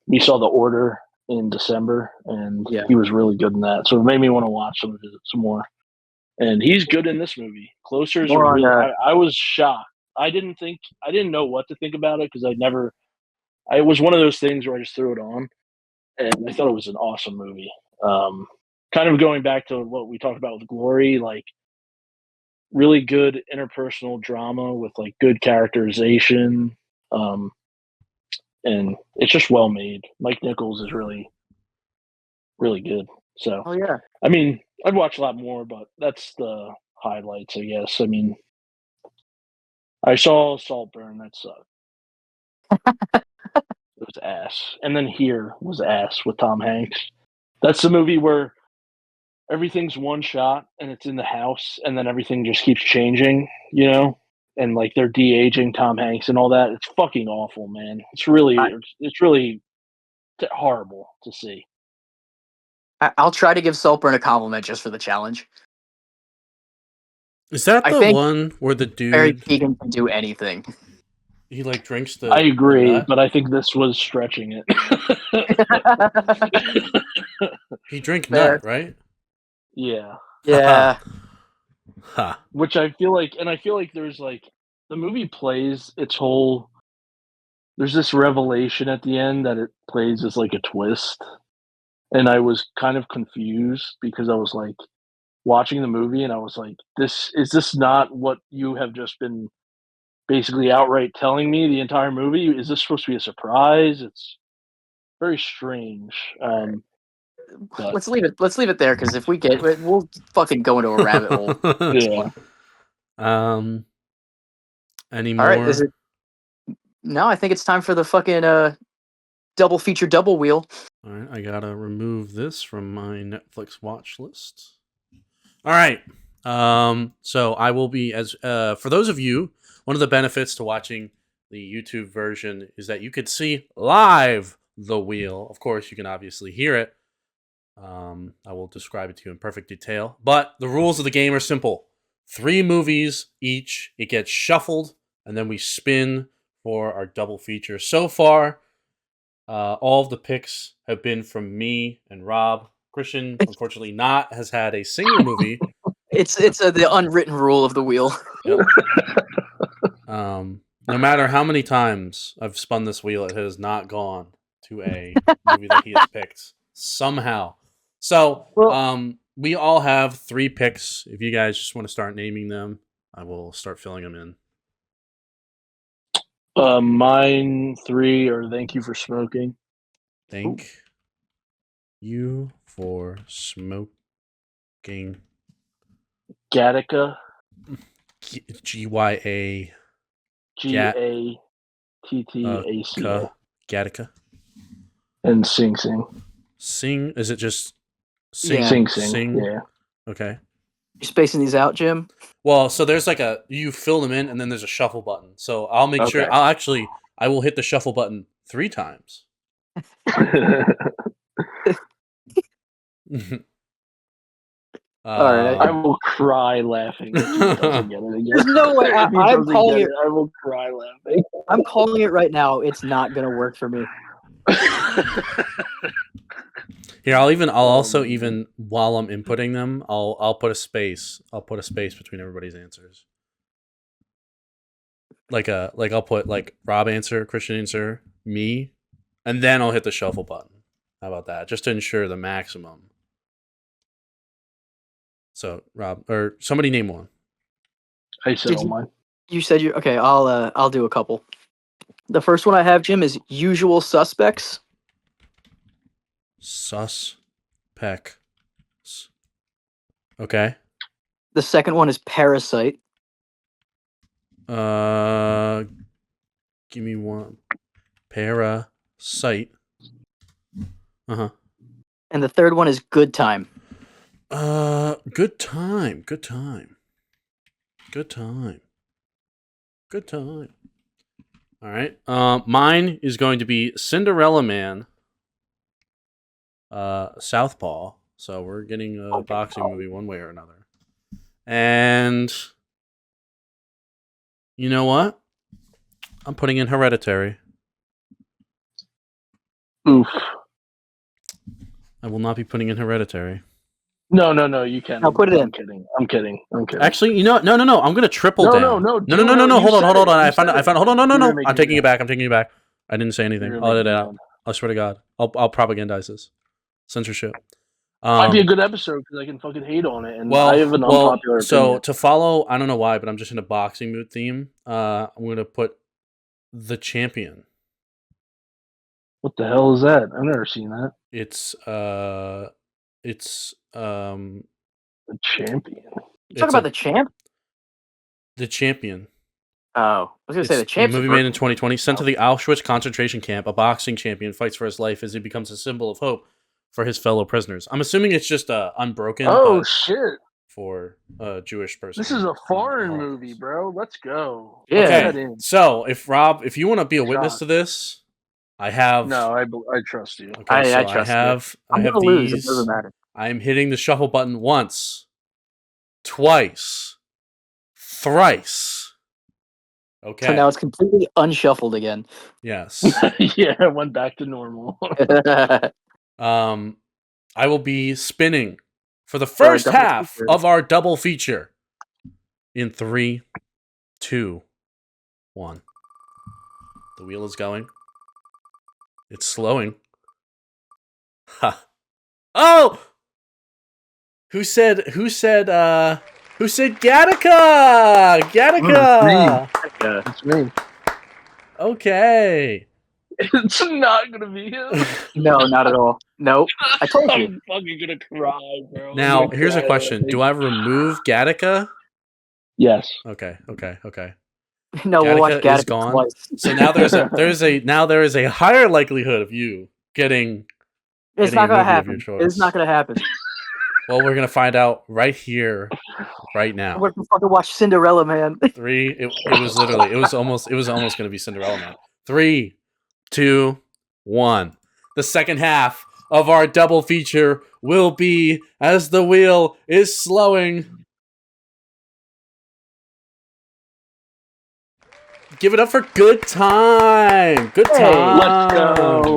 we saw The Order in December, and Yeah. he was really good in that. So it made me want to watch some of it some more. And he's good in this movie. Closer is I was shocked. I didn't know what to think about it because it was one of those things where I just threw it on, and I thought it was an awesome movie. Kind of going back to what we talked about with Glory, like really good interpersonal drama with like good characterization, and it's just well made. Mike Nichols is really, really good. So, Oh yeah. I mean, I'd watch a lot more, but that's the highlights, I guess. I mean, I saw Saltburn. That sucked. It was ass. And then Here was ass with Tom Hanks. That's the movie where everything's one shot and it's in the house, and then everything just keeps changing, you know? And like they're de-aging Tom Hanks and all that. It's fucking awful, man. It's really horrible to see. I'll try to give Saltburn a compliment just for the challenge. Is that I the think one where the Barry dude Keoghan can do anything. he like drinks the I agree, nut? but I think this was stretching it. He drank Fair. nut, right? Yeah. Yeah. Ha. Which I feel like there's like the movie plays its whole there's this revelation at the end that it plays as like a twist. And I was kind of confused because I was like watching the movie and I was like, this not what you have just been basically outright telling me the entire movie? Is this supposed to be a surprise? It's very strange. But Let's leave it there because if we we'll fucking go into a rabbit hole. yeah. Any All right, more? No, I think it's time for the fucking double feature double wheel. All right, I gotta remove this from my Netflix watch list. All right. So I will be for those of you, one of the benefits to watching the YouTube version is that you could see live the wheel. Of course, you can obviously hear it. I will describe it to you in perfect detail. But the rules of the game are simple. 3 movies each. It gets shuffled, and then we spin for our double feature. So far, all of the picks have been from me and Rob. Christian, unfortunately, has had a single movie. It's the unwritten rule of the wheel. Yep. No matter how many times I've spun this wheel, it has not gone to a movie that he has picked somehow. So, we all have 3 picks. If you guys just want to start naming them, I will start filling them in. Mine 3 are Thank You for Smoking. Thank you for smoking. Gattaca. G-Y-A. Gattaca. Gattaca. And Sing Sing. Sing? Is it just sing? Yeah. Sing. Yeah. Okay. You spacing these out, Jim? Well, so there's like you fill them in, and then there's a shuffle button. So I'll make sure. I will hit the shuffle button 3 times. All right. I will cry laughing if he doesn't get it again. There's no way. If he I'm doesn't calling get it. I will cry laughing. I'm calling it right now. It's not gonna work for me. Here, I'll also man. even while I'm inputting them, I'll put a space. I'll put a space between everybody's answers. Like I'll put like Rob answer, Christian answer, me, and then I'll hit the shuffle button. How about that? Just to ensure the maximum. So Rob or somebody name one. I said all mine. You said you okay. I'll do a couple. The first one I have, Jim, is Usual Suspects. Suspects. Okay. The second one is Parasite. Give me one. Parasite. Uh-huh. And the third one is Good Time. Good time. All right. Mine is going to be Cinderella Man. Southpaw. So we're getting a boxing movie one way or another. And you know what? I'm putting in Hereditary. Oof. I will not be putting in Hereditary. No, you can. No, put it in. I'm kidding. Actually, you know, no. I'm gonna triple down. No. No. You Hold said on. it. I found. Hold on. No. You're I'm taking it back. I didn't say anything. You're I'll edit it making out. I swear to God. I'll propagandize this. Censorship. Might be a good episode because I can fucking hate on it, and Well, I have an unpopular so opinion. to follow, I don't know why, but I'm just in a boxing mood theme. I'm gonna put The Champion. What the hell is that? I've never seen that. It's The Champion. You talk about the champ? The Champion. Oh, I was gonna say the It's a champ. movie made in 2020. Sent to the Auschwitz concentration camp, a boxing champion fights for his life as he becomes a symbol of hope for his fellow prisoners. I'm assuming it's just Unbroken. Oh shit! For a Jewish person. This is a foreign movie, bro. Let's go. Yeah. Okay. So if you want to be a witness to this, I have. No, I trust you. Okay, I so trust I have. you. I'm I have gonna lose. It these. doesn't matter. I'm hitting the shuffle button once, twice, thrice. Okay. So now it's completely unshuffled again. Yes. Yeah, it went back to normal. I will be spinning for the first half of our double feature in 3, 2, 1. The wheel is going. It's slowing. Ha. Oh! Who said Gattaca? Gattaca! It's me. Okay. It's not gonna be him. No, not at all. Nope. I told you. I'm fucking gonna cry, bro. Now, here's a question. Do I remove Gattaca? Yes. Okay. No, we'll watch Gattaca is Gattaca gone. twice. So now there is a higher likelihood of you getting It's not gonna happen. It's not gonna happen. Well, we're gonna find out right here, right now. We're gonna fucking watch Cinderella Man. 3. It was almost gonna be Cinderella Man. 3, 2, 1. The second half of our double feature will be as the wheel is slowing. Give it up for Good Time. Good Time.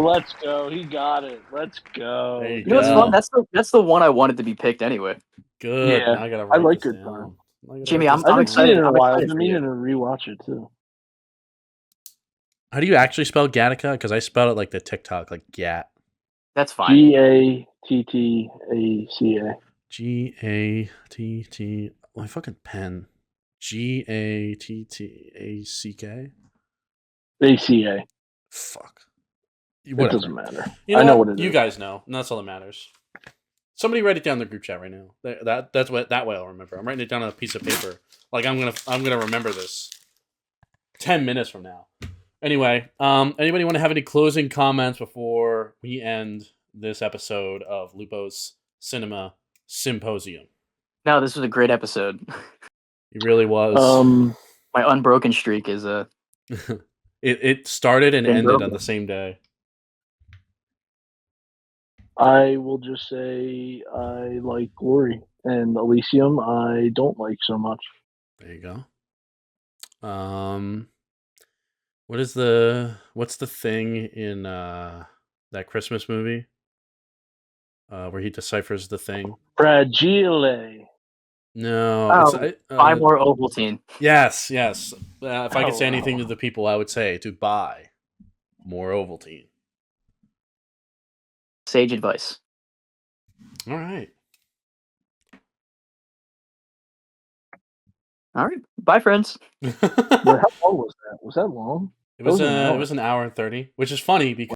Let's go. He got it. Let's go. You know what's fun? That's the one I wanted to be picked anyway. Good. Yeah, now I gotta I like this Good down. Time. Jimmy, I'm I've excited. seen it in a while. I've excited been for meaning you. to rewatch it too. How do you actually spell Gattaca? Because I spelled it like the TikTok, like Gat. That's fine. Gattaca. Gatt. My fucking pen. Gattack. ACA. Fuck. It Whatever. doesn't matter. You know I know what it you is. guys know, and that's all that matters. Somebody write it down in the group chat right now. That's what that way I'll remember. I'm writing it down on a piece of paper. Like I'm gonna remember this 10 minutes from now. Anyway, anybody want to have any closing comments before we end this episode of Lupo's Cinema Symposium? No, this was a great episode. It really was. My unbroken streak is It started and ended broken. on the same day. I will just say I like Glory and Elysium. I don't like so much. There you go. What's the thing in that Christmas movie where he deciphers the thing? Fragile. No, it's Oh, buy more Ovaltine. yes. If I could say anything to Oh. the people, I would say to buy more Ovaltine. Sage advice. All right. All right. Bye, friends. How long was that? Was that long? It That was was an hour. it was an hour and 30, which is funny because